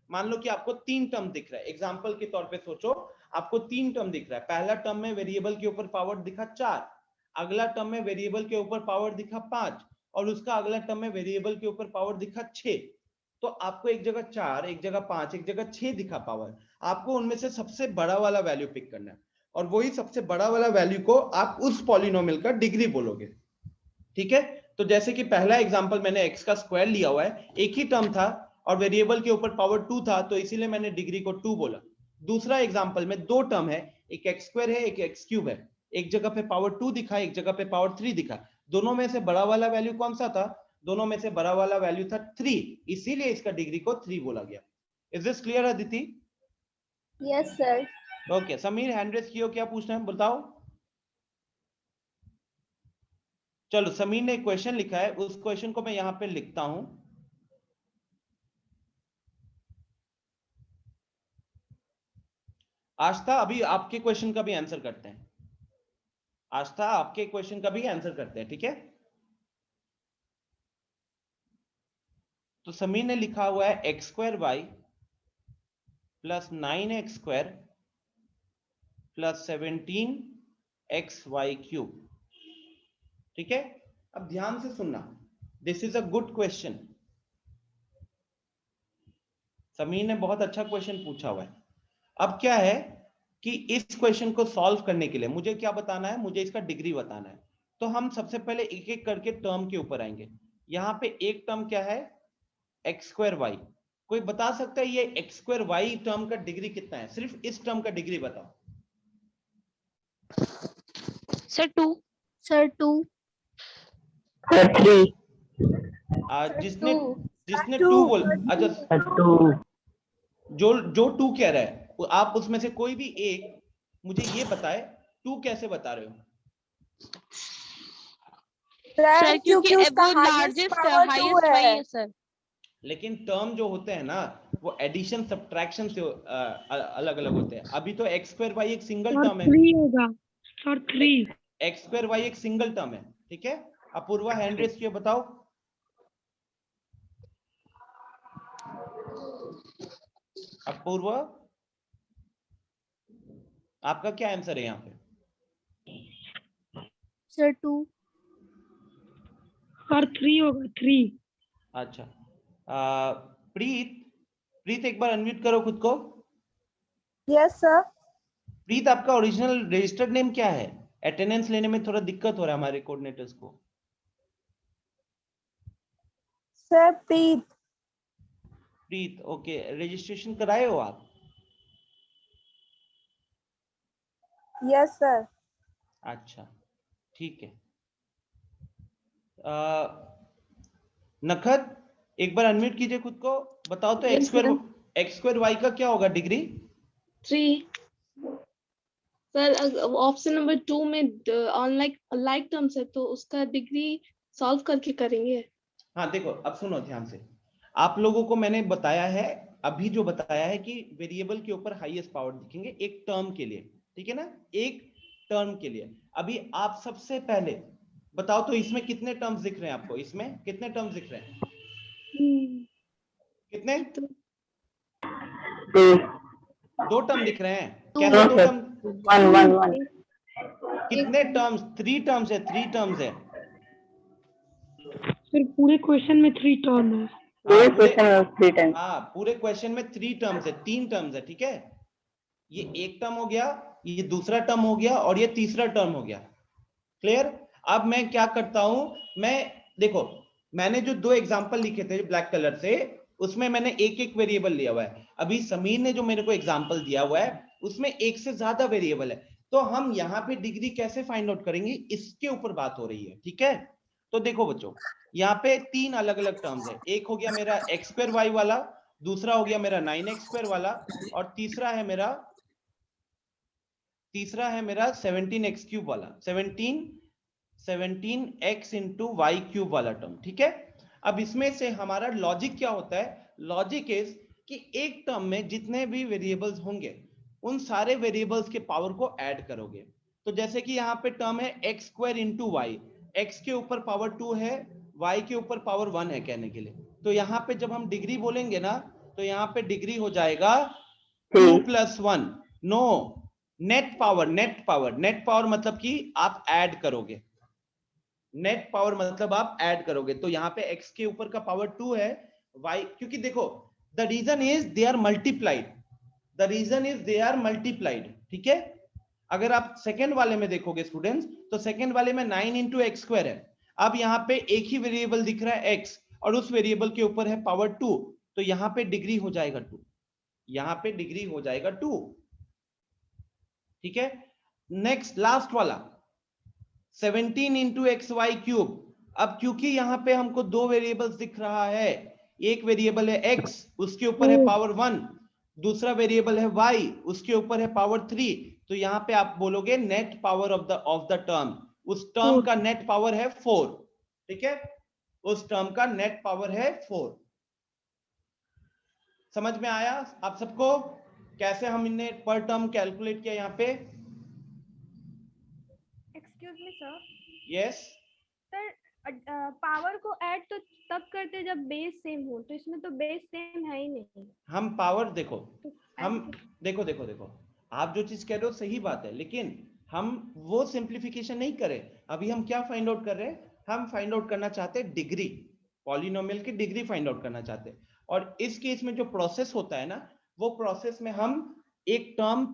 मान लो कि आपको 3 टर्म दिख रहा है, एग्जांपल के तौर पे सोचो, आपको 3 टर्म दिख रहा है। पहला टर्म में वेरिएबल के ऊपर पावर दिखा 4, अगला टर्म में वेरिएबल के ऊपर पावर दिखा 5 और उसका अगला टर्म में वेरिएबल के ऊपर पावर दिखा 6। तो आपको एक जगह 4, एक जगह 5, एक जगह 6 दिखा पावर। आपको उनमें से सबसे बड़ा वाला वैल्यू पिक करना है और वही सबसे बड़ा वाला वैल्यू को आप उस पॉलिनोमियल का डिग्री बोलोगे। ठीक है, तो जैसे कि पहला एग्जांपल मैंने एक्स का स्क्वायर लिया हुआ है, एक ही टर्म था और वेरिएबल के ऊपर पावर 2 था तो इसीलिए मैंने डिग्री को 2 बोला। दूसरा एग्जांपल में दो टर्म है, एक एक्स स्क्वायर है, एक एक्स क्यूब है, एक जगह पे पावर 2 दिखा, एक जगह पे पावर 3 दिखा। दोनों में से बड़ा वाला वैल्यू कौन सा था? दोनों में से बड़ा वाला वैल्यू था 3, इसीलिए इसका डिग्री को 3 बोला गया। Is this clear Aditi? Yes sir. Okay, Sameer hand raise कियो, क्या पूछना है बताओ। चलो, समीर ने एक क्वेश्चन लिखा है, उस क्वेश्चन को मैं यहां पे लिखता हूं। आस्था, अभी आपके क्वेश्चन का भी आंसर करते हैं। आस्था, आपके क्वेश्चन का भी आंसर करते हैं, ठीक है। तो समीर ने लिखा हुआ है x square y plus 9x square plus 17xy cube. ठीक है, अब ध्यान से सुनना, this is a good question. Sameer ने बहुत अच्छा क्वेश्चन पूछा हुआ है। अब क्या है कि इस क्वेश्चन को सॉल्व करने के लिए मुझे क्या बताना है? मुझे इसका डिग्री बताना है। तो हम सबसे पहले एक एक करके टर्म के ऊपर आएंगे। यहां पे एक टर्म क्या है? X square y. कोई बता सकता है ये एक्स स्क्वायर वाई टर्म का डिग्री कितना है? सिर्फ इस टर्म का डिग्री बताओ। सर 2। सर 2। 3। जिसने 2 2 बोल, अच्छा 2। जो 2 कह रहा है आप उसमें से कोई भी एक मुझे ये बताए 2 कैसे बता रहे हो? सर क्योंकि वो लार्जेस्ट हाईएस्ट वही है सर। लेकिन टर्म जो होते हैं ना वो एडिशन सब्ट्रैक्शन से अलग अलग होते हैं। अभी तो एक्स स्क्वायर वाई एक सिंगल टर्म है। 3 होगा सर, 3। एक्स स्क्वायर वाई एक सिंगल टर्म है, ठीक है। अपूर्वा हैंड रेस किया, बताओ। अपूर्वा, आपका क्या आंसर है यहाँ पे? सर 2। सर 3 होगा, 3। अच्छा, प्रीत एक बार अनम्यूट करो खुद को। Yes sir. प्रीत, आपका ओरिजिनल रजिस्टर्ड नेम क्या है? अटेंडेंस लेने में थोड़ा दिक्कत हो रहा है हमारे कोऑर्डिनेटर्स को। सर प्रीत। प्रीत, ओके, रजिस्ट्रेशन कराए हो आप? Yes sir. अच्छा, ठीक है। नखत, एक बार अनम्यूट कीजिए खुद को, बताओ तो एक्स स्क्वायर वाई का क्या होगा डिग्री? 3। सर ऑप्शन नंबर 2 में लाइक टर्म्स है तो उसका डिग्री सॉल्व करके करेंगे। हाँ देखो, अब सुनो ध्यान से, आप लोगों को मैंने बताया है अभी जो बताया है कि वेरिएबल के ऊपर हाईएस्ट पावर दिखेंगे एक टर्म के लिए, ठीक है ना, एक टर्म के लिए। अभी आप सबसे पहले बताओ तो इसमें कितने टर्म्स दिख रहे हैं आपको, इसमें कितने टर्म्स दिख रहे हैं, कितने? Two. 2 टर्म दिख रहे हैं। Two. कैसे 2 Sir. टर्म? One. कितने टर्म्स? 3 टर्म्स है, 3 टर्म्स है। सर पूरे क्वेश्चन में 3 टर्म है। पूरे पूरे क्वेश्चन में 3 times. हाँ पूरे क्वेश्चन में 3 टर्म्स है, 3 टर्म्स है, ठीक है। ये एक टर्म हो गया, ये दूसरा टर्म हो गया और ये तीसरा टर्म हो गया। क्लियर? अब मैं क्या करता हूं, मैं देखो मैंने जो 2 एग्जांपल लिखे थे ब्लैक कलर से, उसमें मैंने एक एक वेरिएबल लिया हुआ है। अभी समीर ने जो मेरे को एग्जांपल दिया हुआ है उसमें एक से ज्यादा वेरिएबल है, तो हम यहाँ पे डिग्री कैसे फाइंड आउट करेंगे, इसके ऊपर बात हो रही है, ठीक है। तो देखो बच्चों, यहाँ पे 3 अलग अलग टर्म्स है। एक हो गया मेरा x स्क्वायर y वाला, दूसरा हो गया मेरा 9x स्क्वायर वाला, और तीसरा है मेरा 17x क्यूब वाला, 17x इंटू वाई क्यूब वाला टर्म, ठीक है। अब इसमें से हमारा लॉजिक क्या होता है, लॉजिक इज कि एक टर्म में जितने भी वेरिएबल्स होंगे उन सारे वेरिएबल्स के पावर को ऐड करोगे। तो जैसे कि यहाँ पे टर्म है x square into y, x के ऊपर पावर 2 है, वाई के ऊपर पावर 1 है कहने के लिए। तो यहाँ पे जब हम डिग्री बोलेंगे ना, तो यहाँ पे डिग्री हो जाएगा 2 + 1। नो, नेट पावर मतलब कि आप ऐड करोगे, नेट पावर मतलब आप ऐड करोगे। तो यहाँ पे x के ऊपर का पावर 2 है, y, क्योंकि देखो the reason is they are multiplied, ठीक है। अगर आप सेकेंड वाले में देखोगे स्टूडेंट्स, तो सेकेंड वाले में 9 इंटू एक्स स्क्वायर है। अब यहाँ पे एक ही वेरिएबल दिख रहा है x, और उस वेरिएबल के ऊपर है पावर 2, तो यहाँ पे डिग्री हो जाएगा 2, यहाँ पे डिग्री हो जाएगा 2, ठीक है। नेक्स्ट लास्ट वाला 17 इंटू एक्स वाई क्यूब। अब क्योंकि यहाँ पे हमको 2 वेरिएबल्स दिख रहा है, एक वेरिएबल है x, उसके ऊपर है पावर 1, दूसरा वेरिएबल है y, उसके ऊपर है पावर 3, तो यहाँ पे आप बोलोगे net power of the term, उस टर्म का नेट पावर है 4, ठीक है, उस टर्म का नेट पावर है 4। समझ में आया आप सबको कैसे हमने पर टर्म कैलकुलेट किया यहाँ पे? Excuse me sir, yes, sir power को ऐड तो तब करते जब बेस सेम हो, तो इसमें तो बेस सेम है ही नहीं। हम पावर देखो, तो हम देखो आप जो चीज कह रहे हो सही बात है, लेकिन हम वो सिंप्लीफिकेशन नहीं करें। अभी हम क्या फाइंड आउट कर रहे हैं, हम फाइंड आउट करना चाहते हैं डिग्री, पॉलिनोमियल की डिग्री फाइंड आउट करना चाहते हैं। और इस केस में जो प्रोसेस होता है ना, वो प्रोसेस में हम एक टर्म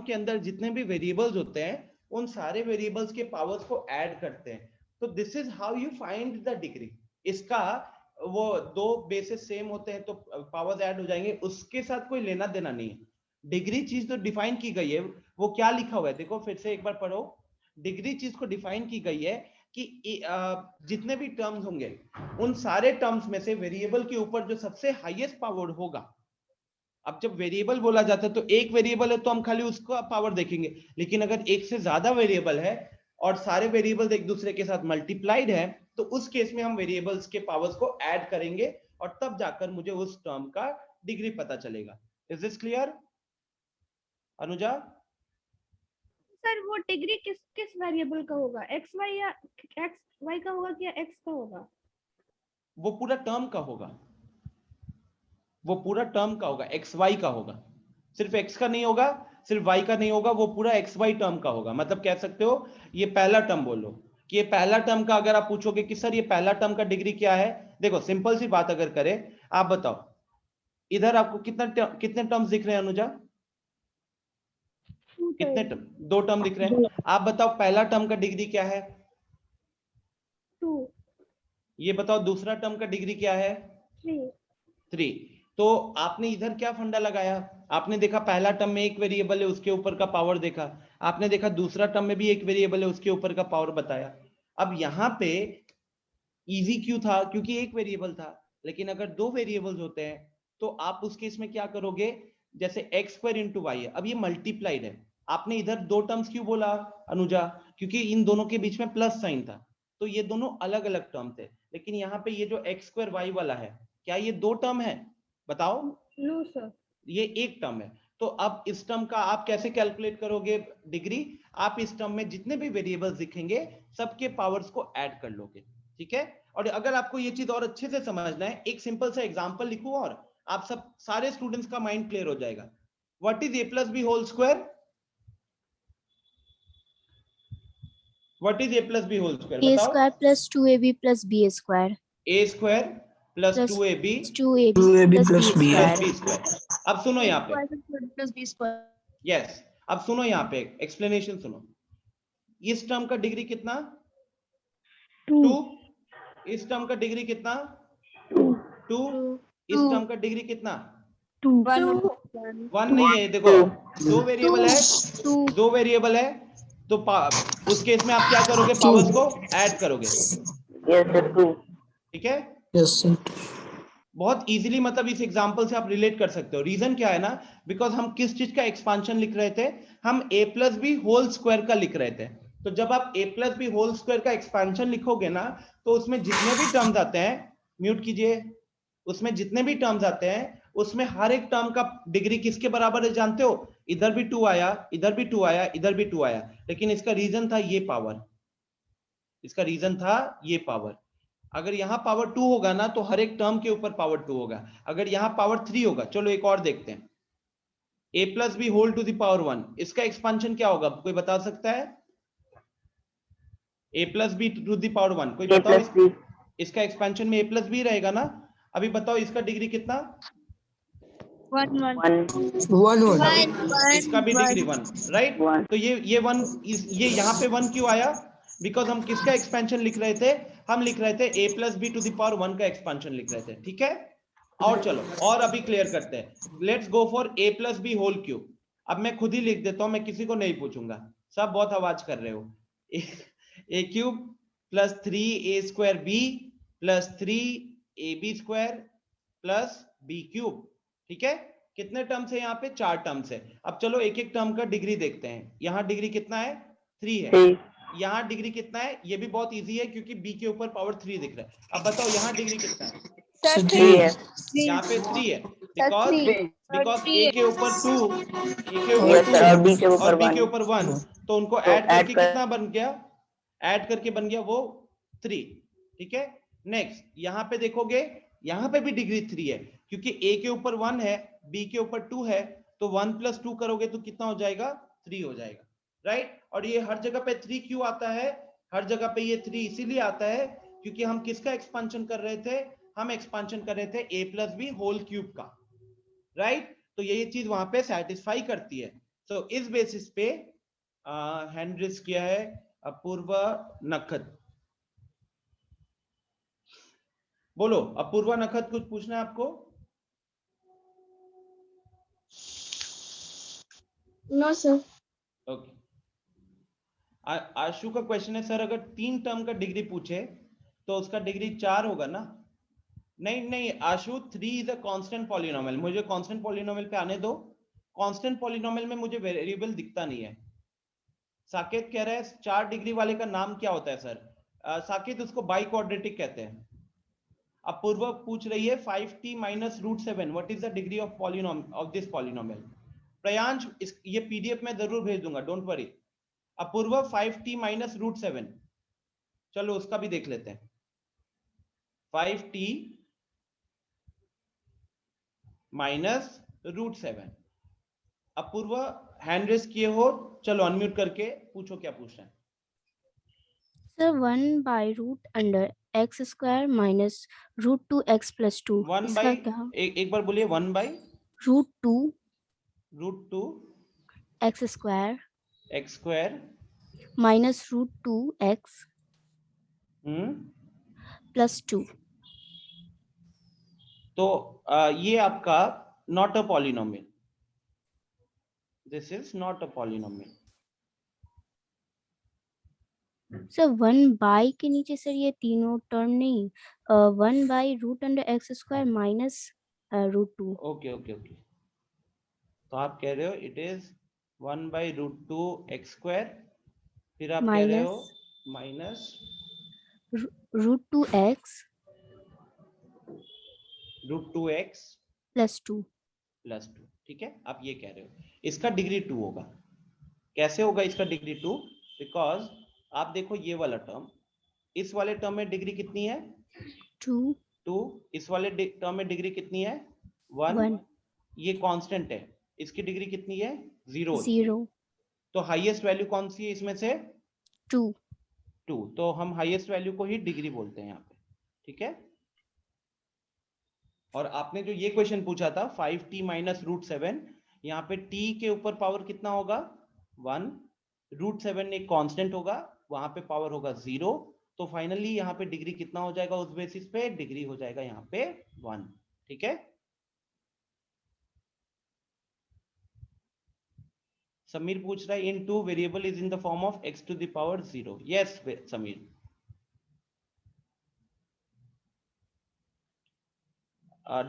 के अंदर जितने भी वेरिएबल्स होते हैं उन सारे वेरिएबल्स के पावर्स को ऐड करते हैं। तो this is how you find the degree. इसका वो 2 बेसिस सेम होते हैं तो पावर्स ऐड हो जाएंगे, उसके साथ कोई लेना देना नहीं है। डिग्री चीज तो डिफाइन की गई है, वो क्या लिखा हुआ है देखो, फिर से एक बार पढ़ो। डिग्री चीज को डिफाइन की गई है कि जितने भी टर्म्स होंगे उन सारे टर्म्स में से वेरिएबल के ऊपर जो सबसे हाईएस्ट पावर होगा। अब जब वेरिएबल बोला जाता है तो एक वेरिएबल है तो हम खाली उसका पावर देखेंगे, लेकिन अगर एक से ज्यादा वेरिएबल है और सारे वेरिएबल्स एक दूसरे के साथ मल्टीप्लाइड है, तो उस केस में हम वेरिएबल्स के पावर्स को ऐड करेंगे और तब जाकर मुझे उस टर्म का डिग्री पता चलेगा। Is this clear Anuja? Sir वो डिग्री किस किस वेरिएबल का होगा, एक्स वाई या एक्स वाई का होगा कि एक्स का होगा? वो पूरा टर्म का होगा, वो पूरा टर्म का होगा, एक्स वाई का होगा, सिर्फ एक्स का नहीं होगा, सिर्फ वाई का नहीं होगा, वो पूरा एक्स वाई टर्म का होगा। मतलब कह सकते हो ये पहला टर्म बोलो कि ये पहला टर्म का, अगर आप पूछोगे कि सर ये पहला टर्म का डिग्री क्या है, देखो सिंपल सी बात अगर करें, आप बताओ इधर आपको कितने टर्म्स दिख रहे हैं अनुजा? कितने टर्म? 2 टर्म दिख रहे हैं। आप बताओ पहला टर्म का डिग्री क्या है? 2। ये बताओ दूसरा टर्म का डिग्री क्या है? 3। तो आपने इधर क्या फंडा लगाया, आपने देखा पहला टर्म में एक वेरिएबल है उसके ऊपर का पावर देखा, आपने देखा दूसरा टर्म में भी एक वेरिएबल है उसके ऊपर का पावर बताया। अब यहाँ पे इजी क्यों था, क्योंकि एक वेरिएबल था, लेकिन अगर 2 वेरिएबल्स होते हैं तो आप उस केस में क्या करोगे, जैसे एक्स स्क्वायर इंटू वाई है, अब ये मल्टीप्लाइड है, आपने इधर 2 टर्म्स क्यों बोला अनुजा? क्योंकि इन दोनों के बीच में प्लस साइन था, तो ये दोनों अलग अलग टर्म थे। लेकिन यहाँ पे ये जो एक्स स्क्वायर वाई वाला है, क्या ये 2 टर्म है? बताओ। No sir. ये एक टर्म है। तो अब इस टर्म का आप कैसे कैलकुलेट करोगे डिग्री? आप इस टर्म में जितने भी वेरिएबल्स दिखेंगे सबके पावर्स को ऐड कर लोगे, ठीक है। और अगर आपको ये चीज और अच्छे से समझना है, एक सिंपल सा एग्जांपल लिखूं और आप सब सारे स्टूडेंट्स का माइंड क्लियर हो जाएगा। What is a plus b whole square? What is a plus b whole square? A बताओ। square plus 2ab plus b square a square plus plus 2ab 2ab plus b plus square. b square. अब सुनो यहाँ पे, Plus b square. यस, अब सुनो यहाँ पे एक्सप्लेनेशन सुनो। इस टर्म का डिग्री कितना? 2। इस टर्म का डिग्री कितना? 2। इस टर्म का डिग्री कितना? 1 नहीं है, देखो दो वेरिएबल है, दो वेरिएबल है, तो उस केस में आप क्या करोगे? पावर्स को ऐड करोगे, Yes, sir. 2. ठीक है। Yes, sir. बहुत इजीली मतलब इस एग्जांपल से आप रिलेट कर सकते हो। रीजन क्या है ना, बिकॉज हम किस चीज का एक्सपांशन लिख रहे थे? हम a plus B whole square का लिख रहे थे। तो जब आप a plus B whole square का एक्सपांशन लिखोगे ना, तो उसमें जितने भी टर्म्स आते हैं, म्यूट कीजिए, उसमें जितने भी टर्म्स आते हैं उसमें हर एक टर्म का डिग्री किसके बराबर है जानते हो? इधर भी 2 आया, इधर भी 2 आया, इधर भी 2 आया, लेकिन इसका रीजन था ये पावर, इसका रीजन था ये पावर। अगर यहाँ पावर 2 होगा ना तो हर एक टर्म के ऊपर पावर 2 होगा। अगर यहाँ पावर 3 होगा, चलो एक और देखते हैं, a plus B whole to the power 1, इसका एक्सपांशन क्या होगा? कोई बता सकता है? a plus B to the power 1, कोई A बताओ। plus B. इसका एक्सपेंशन में a प्लस बी रहेगा ना। अभी बताओ इसका डिग्री कितना? 1. इसका भी डिग्री 1, राइट। One. तो ये 1, ये यहाँ पे 1 क्यों आया? बिकॉज हम किसका एक्सपेंशन लिख रहे थे? हम लिख रहे थे a plus B to the power 1 का एक्सपेंशन लिख रहे थे, ठीक है। और चलो और अभी क्लियर करते हैं। Let's go for a plus B whole cube. अब मैं खुद ही लिख देता हूं, मैं किसी को नहीं पूछूंगा, सब बहुत आवाज कर रहे हो। a cube plus 3a square b plus 3ab square plus b cube, ठीक है। कितने टर्म्स है यहाँ पे? 4 टर्म्स है। अब चलो एक एक टर्म का डिग्री देखते हैं। यहाँ डिग्री कितना है? 3 है। 3. यहाँ डिग्री कितना है? ये भी बहुत इजी है क्योंकि b के ऊपर पावर 3 दिख रहा है। अब बताओ यहाँ डिग्री कितना है? 3 है. यहाँ पे 3 है, बिकॉज a के ऊपर 2, a के Yes, sir. और ऊपर 2 B के और ऊपर b के 1. ऊपर 1, तो उनको तो ऐड करके add कर- कितना बन गया? ऐड करके बन गया वो 3, ठीक है। नेक्स्ट यहाँ पे देखोगे, यहाँ पे भी डिग्री 3 है क्योंकि a के ऊपर 1 है, b के ऊपर 2 है, तो 1 प्लस 2 करोगे तो कितना हो जाएगा? 3 हो जाएगा, राइट। और ये हर जगह पे 3 क्यों आता है? हर जगह पे ये 3 इसीलिए आता है क्योंकि हम किसका एक्सपांशन कर रहे थे? हम एक्सपांशन कर रहे थे a plus B whole cube का, राइट। तो ये चीज वहां पे सेटिस्फाई करती है। तो इस बेसिस पे हैंड रेज किया है अपूर्वा नखत। बोलो अपूर्वा नखत, कुछ पूछना है आपको? No, sir. ओके। आशु का क्वेश्चन है, सर अगर 3 टर्म का डिग्री पूछे तो उसका डिग्री 4 होगा ना? नहीं नहीं आशु, 3 इज अ कांस्टेंट पॉलिनोमियल। मुझे कांस्टेंट पॉलिनोमियल पे आने दो। कांस्टेंट पॉलिनोमियल में मुझे वेरिएबल दिखता नहीं है। साकेत कह रहा है 4 डिग्री वाले का नाम क्या होता है सर? साकेत उसको बाई क्वाड्रेटिक कहते हैं। अपूर्व पूछ रही है 5t minus root 7 what is the degree of of this polynomial? Priyansh ये पीडीएफ में जरूर भेज दूंगा, don't worry. Apurv 5t minus root 7, चलो उसका भी देख लेते हैं। 5t minus root 7। Apurv hand raise किए हो, चलो अनम्यूट करके पूछो क्या पूछना है। Sir, 1 by root under x square minus root 2x plus 2. 1 इसका बाई क्या? एक बार बोलिए, 1 by Root 2 root 2 x square x square minus root 2x plus 2. तो ये आपका not a polynomial, this is not a polynomial. Sir 1 by के नीचे सर ये तीनों टर्म नहीं, 1 by root under x square minus root 2. Okay okay okay, तो आप कह रहे हो it is 1 by root 2 x square, फिर आप कह रहे हो minus root 2x root 2 x +2। +2, ठीक है, आप ये कह रहे हो इसका डिग्री 2 होगा। कैसे होगा इसका डिग्री 2? बिकॉज आप देखो ये वाला टर्म, इस वाले टर्म में डिग्री कितनी है? 2 इस वाले टर्म में डिग्री कितनी है? 1। 1 ये कांस्टेंट है, इसकी डिग्री कितनी है? 0। 0 तो हाईएस्ट वैल्यू कौन सी है इसमें से? 2। 2। तो हम हाईएस्ट वैल्यू को ही डिग्री बोलते हैं यहाँ पे, ठीक है। और आपने जो ये क्वेश्चन पूछा था 5t - √7, यहाँ पे t के ऊपर पावर कितना होगा? 1। √7 एक कांस्टेंट होगा, वहां पे पावर होगा 0। तो फाइनली यहाँ पे डिग्री कितना हो जाएगा? उस बेसिस पे डिग्री हो जाएगा यहाँ पे 1, ठीक है। समीर पूछ रहा है in 2 variable is in the form of x⁴0। Yes Sameer.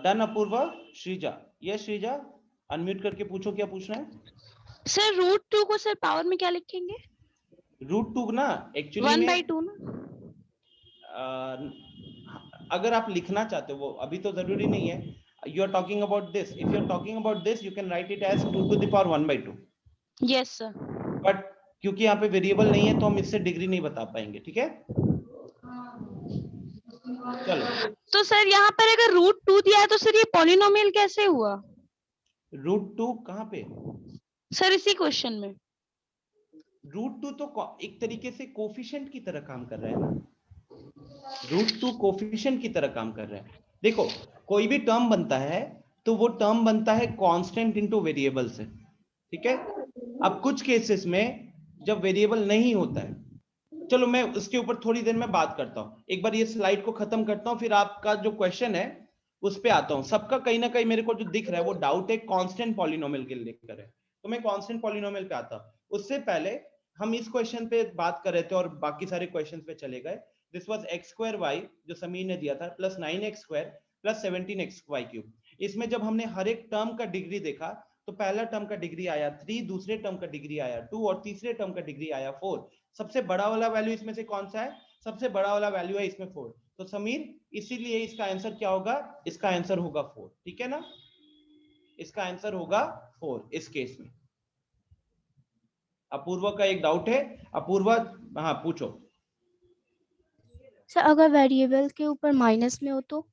Done Apurva. Sreeja, yes Sreeja, unmute करके पूछो क्या पूछना है। सर √2 को सर पावर में क्या लिखेंगे? √2 ना एक्चुअली 1/2 ना? अगर आप लिखना चाहते हो, वो अभी तो जरूरी नहीं है। You are talking about this, if you are talking about this you can write it as 2⁴1/2। Yes sir. But क्योंकि यहाँ पे वेरिएबल नहीं है तो हम इससे डिग्री नहीं बता पाएंगे, ठीक है। चलो, तो सर यहाँ पर अगर √2 दिया है तो सर ये पॉलिनोमियल कैसे हुआ? √2 कहाँ पे? सर इसी क्वेश्चन में। √2 तो एक तरीके से कोफिशिएंट की तरह काम कर रहा है ना। √2 कोफिशिएंट की तरह काम कर रहा है। देखो कोई भी टर्म बनता है तो वो टर्म बनता है कांस्टेंट इनटू वेरिएबल से, ठीक है। अब कुछ केसेस में जब वेरिएबल नहीं होता है, चलो मैं उसके ऊपर थोड़ी देर में बात करता हूं। एक बार ये स्लाइड को खत्म करता हूं, फिर आपका जो क्वेश्चन है उस पे आता हूं। सबका कहीं ना कहीं मेरे को जो दिख रहा है वो डाउट है कांस्टेंट पॉलिनोमियल के लेकर है, तो मैं कांस्टेंट पॉलिनोमियल पे आता हूं। उससे पहले हम इस क्वेश्चन पे बात कर रहे थे और बाकी सारे क्वेश्चन पे चले गए। दिस वाज x²y जो समीर ने दिया था प्लस 9x² प्लस 17xy³। इसमें जब हमने हर एक टर्म का डिग्री देखा तो पहला टर्म का डिग्री आया 3, दूसरे टर्म का डिग्री आया 2 और तीसरे टर्म का डिग्री आया 4। सबसे बड़ा वाला वैल्यू इसमें से कौन सा है? सबसे बड़ा वाला वैल्यू है इसमें 4। तो समीर इसीलिए इसका आंसर क्या होगा? इसका आंसर होगा 4, ठीक है ना। इसका आंसर होगा 4 इस केस में। अपूर्वा का एक डाउट है। अपूर्वा हाँ पूछो। सर अगर वेरिएबल के ऊपर माइनस में हो तो?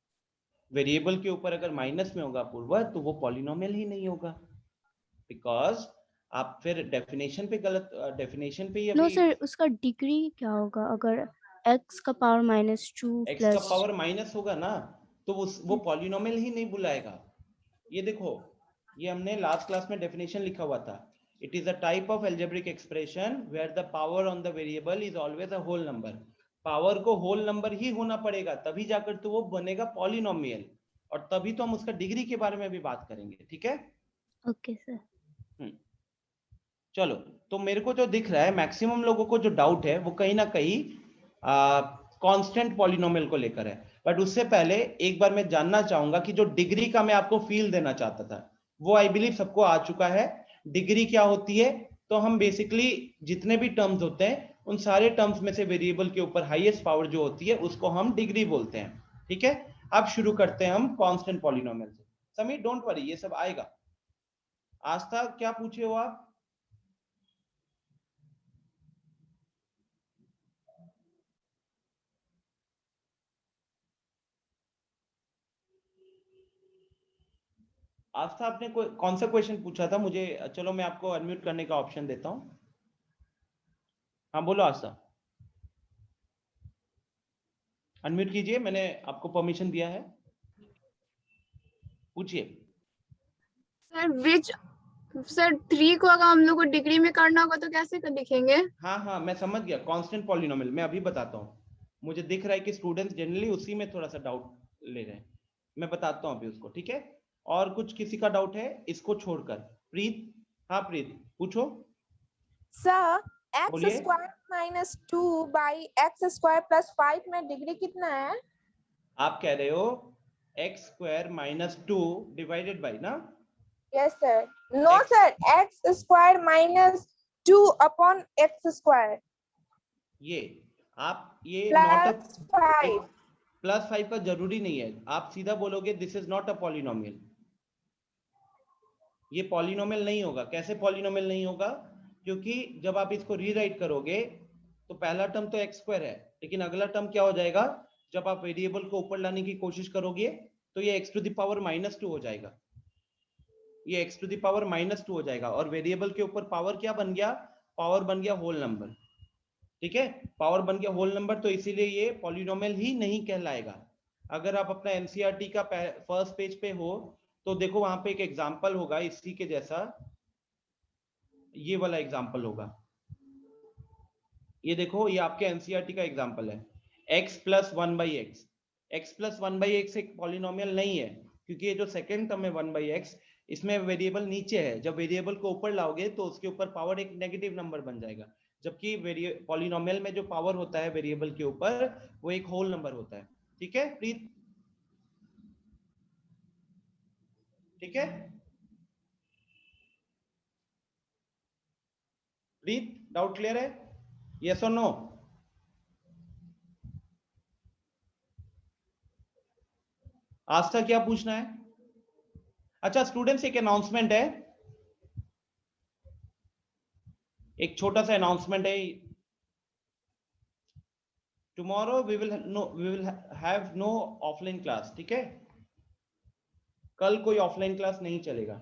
वेरिएबल के ऊपर अगर माइनस में होगा अपूर्वा तो वो पॉलिनोमियल ही नहीं होगा, बिकॉज आप फिर डेफिनेशन पे गलत, डेफिनेशन पे ही नो अभी सर उसका डिग्री क्या होगा अगर x का पावर -2 x का प्लस? पावर माइनस होगा ना तो वो पॉलिनोमियल ही नहीं बुलाएगा। ये देखो, ये हमने लास्ट क्लास में डेफिनेशन लिखा हुआ था। It is a type of algebraic expression where the power on the variable is always a whole number. Power को होल नंबर ही होना पड़ेगा तभी जाकर तो वो बनेगा पॉलिनोमियल, और तभी तो हम उसका डिग्री के बारे में भी बात करेंगे, ठीक है। Okay sir. चलो, तो मेरे को जो दिख रहा है मैक्सिमम लोगों को जो डाउट है वो कहीं ना कहीं कांस्टेंट पॉलिनोमियल को लेकर है। बट उससे पहले एक बार मैं जानना चाहूंगा कि जो डिग्री का मैं आपको फील देना चाहता था वो आई बिलीव सबको आ चुका है। डिग्री क्या होती है? तो हम बेसिकली जितने भी टर्म्स होते हैं उन सारे टर्म्स में से वेरिएबल के ऊपर हाईएस्ट पावर जो होती है उसको हम डिग्री बोलते हैं, ठीक है। अब शुरू करते हैं हम कांस्टेंट पॉलिनोमियल से। समीर डोंट वरी, ये सब आएगा। आस्था क्या पूछे हो आप? आस्था आपने कौन सा क्वेश्चन पूछा था मुझे? चलो मैं आपको अनम्यूट करने का ऑप्शन देता हूं। हाँ बोलो आस्था, अनम्यूट कीजिए, मैंने आपको परमिशन दिया है, पूछिए। सर 3 को अगर हम लोग को डिग्री में करना होगा तो कैसे कर लिखेंगे? हाँ मैं समझ गया, कांस्टेंट पॉलिनोमियल मैं अभी बताता हूँ। मुझे दिख रहा है कि स्टूडेंट्स जनरली उसी में थोड़ा सा डाउट ले रहे हैं, मैं बताता हूँ अभी उसको, ठीक है। और कुछ किसी का डाउट है इसको छोड़कर? प्रीत, हाँ प्रीत पूछो। सर बोलिए। x² - 2/x² + 5 में डिग्री कितना है? आप कह रहे हो x² - 2 डिवाइडेड बाई ना? Yes sir. No sir, x² - 2 upon x²। ये आप ये +5 +5 का जरूरी नहीं है, आप सीधा बोलोगे this is not a polynomial. ये पॉलिनोमियल नहीं होगा। कैसे पॉलिनोमियल नहीं होगा? क्योंकि जब आप इसको रीराइट करोगे तो पहला टर्म तो एक्स स्क्वायर है, लेकिन अगला टर्म क्या हो जाएगा? जब आप वेरिएबल को ऊपर लाने की कोशिश करोगे तो ये x टू द पावर -2 हो जाएगा, ये x टू द पावर -2 हो जाएगा, और वेरिएबल के ऊपर पावर क्या बन गया? पावर बन गया होल नंबर। ठीक है, पावर बन गया होल नंबर, तो इसीलिए ये पॉलिनोमियल ही नहीं कहलाएगा। अगर आप अपना एनसीईआरटी का फर्स्ट पेज पे हो तो देखो वहां पे एक एग्जांपल होगा इसी के जैसा, ये वाला एग्जांपल होगा। ये देखो, ये आपके एनसीईआरटी का एग्जांपल है, x + 1/x। x + 1/x एक पॉलिनोमियल नहीं है, क्योंकि ये जो सेकंड टर्म है 1/x, इसमें वेरिएबल नीचे है। जब वेरिएबल को ऊपर लाओगे तो उसके ऊपर पावर एक नेगेटिव नंबर बन जाएगा, जबकि पॉलिनोमियल में जो पावर होता है वेरिएबल के ऊपर वो एक होल नंबर होता है। ठीक है प्रीत? ठीक है प्रीत, डाउट क्लियर है? यस और नो? आस्था क्या पूछना है? अच्छा स्टूडेंट्स, एक अनाउंसमेंट है, एक छोटा सा अनाउंसमेंट है। Tomorrow we will have no offline class. ठीक है, कल कोई ऑफलाइन क्लास नहीं चलेगा।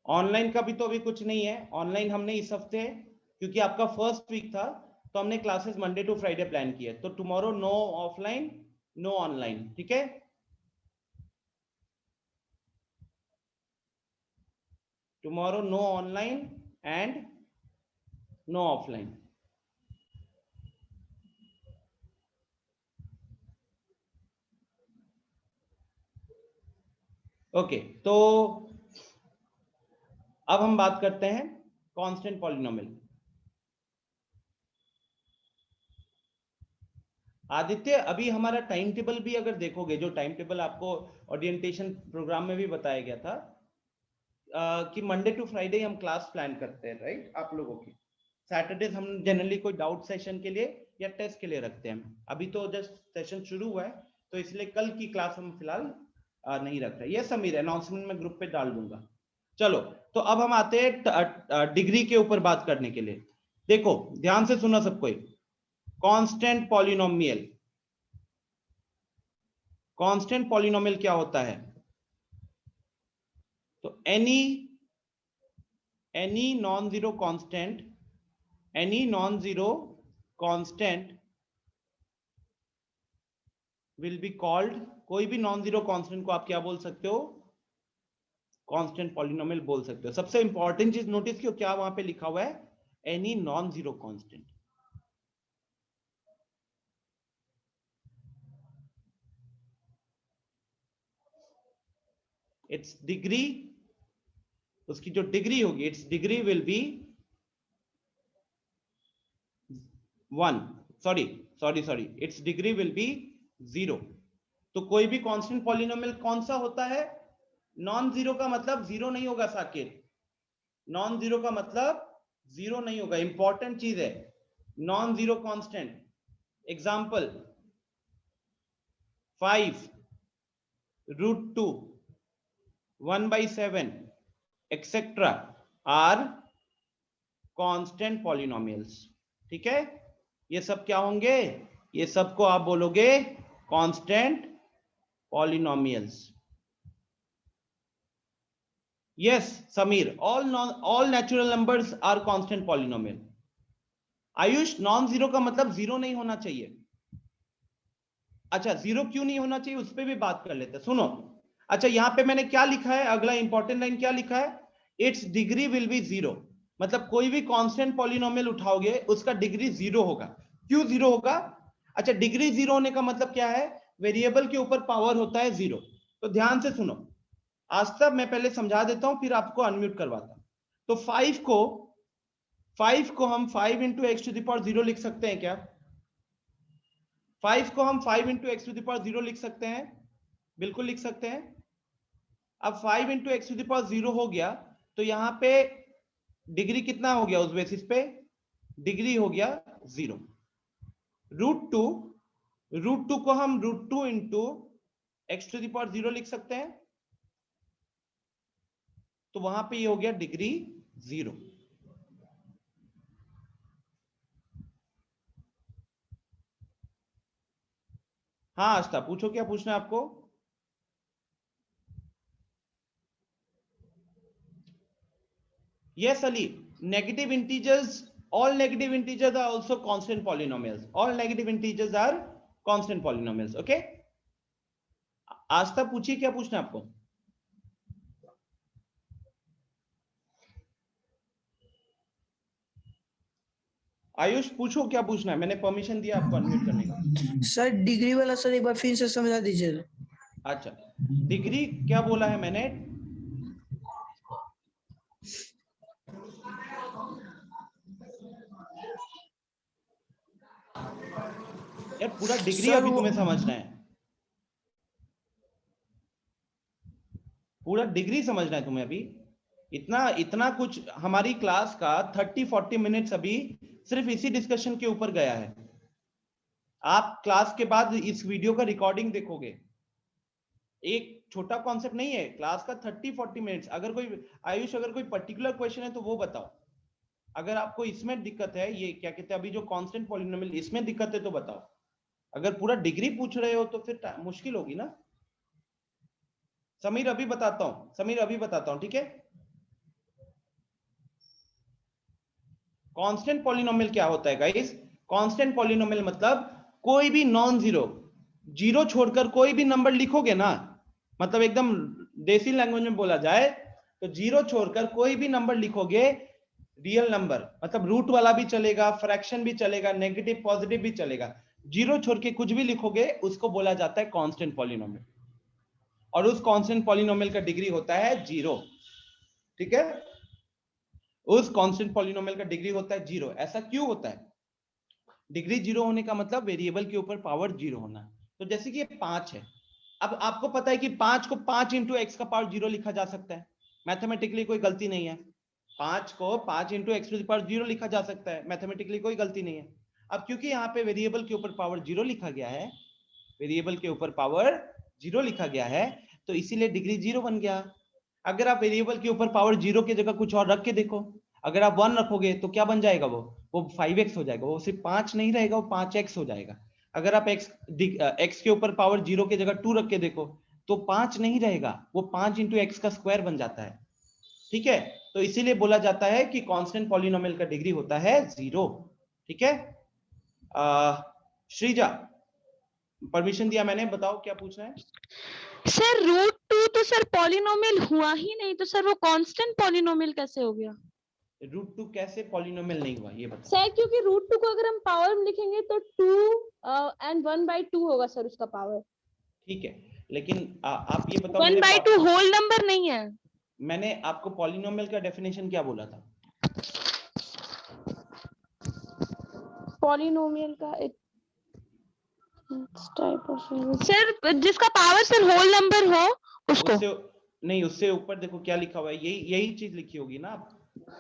ऑनलाइन का भी तो अभी कुछ नहीं है। ऑनलाइन हमने इस हफ्ते, क्योंकि आपका फर्स्ट वीक था, तो हमने classes Monday to Friday plan किया। तो tomorrow no offline no online. ठीक है, tomorrow no online and no offline. Okay, तो अब हम बात करते हैं कांस्टेंट पॉलिनोमियल। आदित्य, अभी हमारा टाइम टेबल भी अगर देखोगे, जो टाइम टेबल आपको ओरिएंटेशन प्रोग्राम में भी बताया गया था, कि मंडे टू फ्राइडे हम क्लास प्लान करते हैं, राइट? आप लोगों की सैटरडेज हम जनरली कोई डाउट सेशन के लिए या टेस्ट के लिए रखते हैं। अभी तो जस्ट सेशन शुरू हुआ है, तो इसलिए कल की क्लास हम फिलहाल नहीं रख रहे। ये समीर, अनाउंसमेंट में ग्रुप पे डाल दूंगा। चलो, तो अब हम आते हैं डिग्री के ऊपर बात करने के लिए। देखो ध्यान से सुना सब कोई। कांस्टेंट पॉलिनोमियल, कांस्टेंट पॉलिनोमियल क्या होता है? तो any non zero constant, any non zero constant will be called, कोई भी नॉन जीरो कांस्टेंट को आप क्या बोल सकते हो? कांस्टेंट पॉलिनोमियल बोल सकते हो। सबसे इंपॉर्टेंट चीज नोटिस किया, क्या वहां पे लिखा हुआ है? Any non zero constant. It's degree, उसकी जो डिग्री होगी, it's degree will be 1, sorry, it's degree will be 0। तो कोई भी कांस्टेंट पॉलिनोमियल कौन सा होता है? नॉन जीरो का मतलब जीरो नहीं होगा साकिब, नॉन जीरो का मतलब जीरो नहीं होगा। इंपॉर्टेंट चीज है, non zero constant. Example 5√2, 1/7 etcetera are constant polynomials. ठीक है, ये सब क्या होंगे? ये सब को आप बोलोगे constant polynomials. Yes, Samir, all natural numbers are constant polynomial. Ayush, non zero का मतलब जीरो नहीं होना चाहिए। अच्छा, जीरो क्यों नहीं होना चाहिए उस पर भी बात कर लेते हैं, सुनो। अच्छा, यहां पे मैंने क्या लिखा है? अगला इंपॉर्टेंट लाइन क्या लिखा है? It's degree will be 0। मतलब कोई भी कांस्टेंट पॉलिनोमियल उठाओगे उसका डिग्री 0 होगा। क्यों 0 होगा? अच्छा, डिग्री 0 होने का मतलब क्या है? वेरिएबल के ऊपर पावर होता है 0। तो ध्यान से सुनो, आज तक मैं पहले समझा देता हूं, फिर आपको अनम्यूट करवाता हूं। तो 5 5 को हम 5 into x to the power 0 लिख सकते हैं क्या? 5 को हम 5 into x to the power 0 लिख सकते हैं, बिल्कुल लिख सकते हैं। अब 5 into x to the power 0 हो गया तो यहाँ पे डिग्री कितना हो गया? उस बेसिस पे डिग्री हो गया 0। रूट टू को हम root 2 into x to the power 0 लिख सकते हैं, तो वहां पे ये हो गया डिग्री 0। हाँ आस्था, पूछो क्या पूछना है आपको? Yes, Ali. Negative integers, all negative integers are also constant polynomials. All negative integers are constant polynomials. Okay? आस्था पूछिए क्या पूछना है आपको? आयुष पूछो क्या पूछना है, मैंने परमिशन दिया आपको अनम्यूट करने का। सर डिग्री वाला सर एक बार फिर से समझा दीजिए। अच्छा, डिग्री क्या बोला है मैंने? यार पूरा डिग्री अभी तुम्हें समझना है, पूरा डिग्री समझना है तुम्हें अभी। इतना कुछ हमारी क्लास का 30-40 मिनट्स अभी सिर्फ इसी डिस्कशन के ऊपर गया है। आप क्लास के बाद इस वीडियो का रिकॉर्डिंग देखोगे, एक छोटा कॉन्सेप्ट नहीं है क्लास का 30-40 मिनट्स। अगर कोई आयुष, अगर कोई पर्टिकुलर क्वेश्चन है तो वो बताओ। अगर आपको इसमें दिक्कत है, ये क्या कहते हैं अभी जो कांस्टेंट पॉलिनोमियल, इसमें दिक्कत है तो बताओ। अगर पूरा डिग्री पूछ रहे हो तो फिर मुश्किल होगी ना। समीर अभी बताता हूं, ठीक है। कांस्टेंट पॉलिनोमियल क्या होता है गाइस? कांस्टेंट पॉलिनोमियल मतलब कोई भी नॉन जीरो छोड़कर कोई भी नंबर लिखोगे ना, मतलब एकदम देसी लैंग्वेज में बोला जाए तो जीरो छोड़कर कोई भी नंबर लिखोगे, रियल नंबर मतलब रूट वाला भी चलेगा, फ्रैक्शन भी चलेगा, नेगेटिव पॉजिटिव भी चलेगा, जीरो छोड़ के कुछ भी लिखोगे उसको बोला जाता है कांस्टेंट पॉलिनोमियल। और उस कांस्टेंट पॉलिनोमियल का डिग्री होता है 0, ठीक है। उस कांस्टेंट पॉलिनोमियल का डिग्री होता है 0। ऐसा क्यों होता है? डिग्री 0 होने का मतलब वेरिएबल के ऊपर पावर 0 होना। तो जैसे कि ये 5 है, अब आपको पता है कि 5 को 5 इंटू एक्स का पावर 0 लिखा जा सकता है, मैथमेटिकली कोई गलती नहीं है। 5 को 5 into x to the power 0 लिखा जा सकता है, मैथमेटिकली कोई गलती नहीं है। अब क्योंकि यहाँ पे वेरिएबल के ऊपर पावर 0 लिखा गया है, वेरिएबल के ऊपर पावर 0 लिखा गया है, तो इसीलिए डिग्री 0 बन गया। अगर आप वेरिएबल के ऊपर पावर 0 की जगह कुछ और रख के देखो, अगर आप 1 रखोगे तो क्या बन जाएगा? वो 5x हो जाएगा, वो सिर्फ 5 नहीं रहेगा, वो 5x हो जाएगा। अगर आप x के ऊपर पावर 0 की जगह 2 रख के देखो तो 5 नहीं रहेगा, वो 5 इंटू एक्स का स्क्वायर बन जाता है, ठीक है। तो इसीलिए बोला जाता है कि कांस्टेंट पॉलिनोमियल का डिग्री होता है 0, ठीक है। श्रीजा, परमिशन दिया मैंने, बताओ क्या पूछना है। सर रूट 2 तो सर पॉलिनोमियल हुआ ही नहीं, तो सर वो कांस्टेंट पॉलिनोमियल कैसे हो गया? रूट 2 कैसे पॉलिनोमियल नहीं हुआ ये बताओ। सर क्योंकि रूट 2 को अगर हम पावर में लिखेंगे तो 2 and 1/2 होगा सर उसका पावर। ठीक है, लेकिन आप ये बताओ, 1/2 होल नंबर नहीं है। मैंने आपको पॉलिनोमियल का डेफिनेशन क्या बोला था? पॉलिनोमियल का एक टाइप ऑफ सर जिसका पावर सर होल नंबर हो उसको। उससे ऊपर देखो क्या लिखा हुआ है, यही चीज लिखी होगी ना।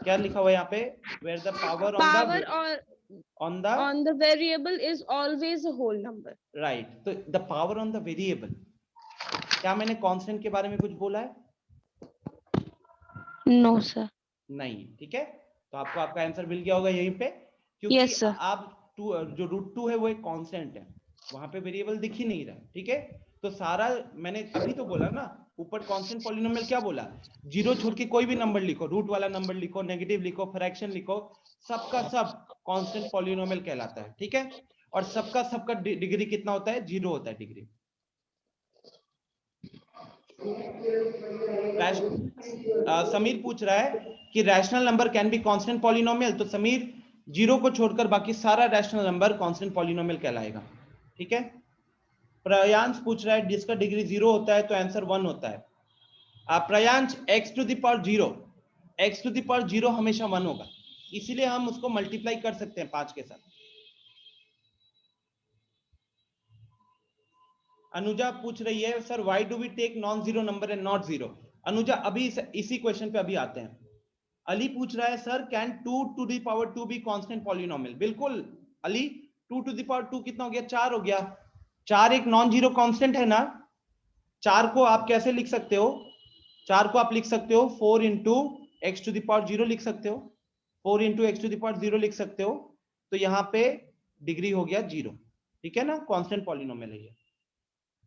क्या लिखा हुआ है यहाँ पे? Where the power on the variable is always a whole number. Right. तो the power on the variable, क्या मैंने कांस्टेंट के बारे में कुछ बोला है? No sir. नहीं, ठीक है। तो आपको आपका आंसर मिल गया होगा यहीं पे, क्योंकि yes, आप जो रूट 2 है वो एक कांस्टेंट है, वहां पे वेरिएबल दिख ही नहीं रहा, ठीक है। तो सारा मैंने अभी तो बोला ना, ऊपर कांस्टेंट पॉलिनोमियल क्या बोला? 0 छोड़ के कोई भी नंबर लिखो, रूट वाला नंबर लिखो, नेगेटिव लिखो, फ्रैक्शन लिखो, सबका सब कांस्टेंट पॉलिनोमियल कहलाता है, ठीक है। और सबका डिग्री कितना होता है? 0 होता है डिग्री। समीर पूछ रहा है कि rational number can be constant polynomial. तो समीर 0 को छोड़कर बाकी सारा रैशनल नंबर कांस्टेंट पॉलिनोमियल कहलाएगा, ठीक है। प्रयांश पूछ रहा है जिसका डिग्री 0 होता है तो आंसर 1 होता है। Priyansh x to the power 0 हमेशा 1 होगा, इसीलिए हम उसको मल्टीप्लाई कर सकते हैं 5 के साथ। अनुजा पूछ रही है sir why do we take non zero number and not zero. Anuja अभी इसी क्वेश्चन पे अभी आते हैं। अली पूछ रहा है sir can 2 to the power 2 be constant polynomial. बिल्कुल अली, 2 टू द पावर 2 कितना हो गया? 4 हो गया। 4 एक नॉन जीरो कांस्टेंट है ना। 4 को आप कैसे लिख सकते हो? 4 को आप लिख सकते हो 4 into x to the power 0 लिख सकते हो, 4 into x to the power 0 लिख सकते हो। तो यहाँ पे डिग्री हो गया 0, ठीक है ना, कांस्टेंट पॉलिनोमियल है ये।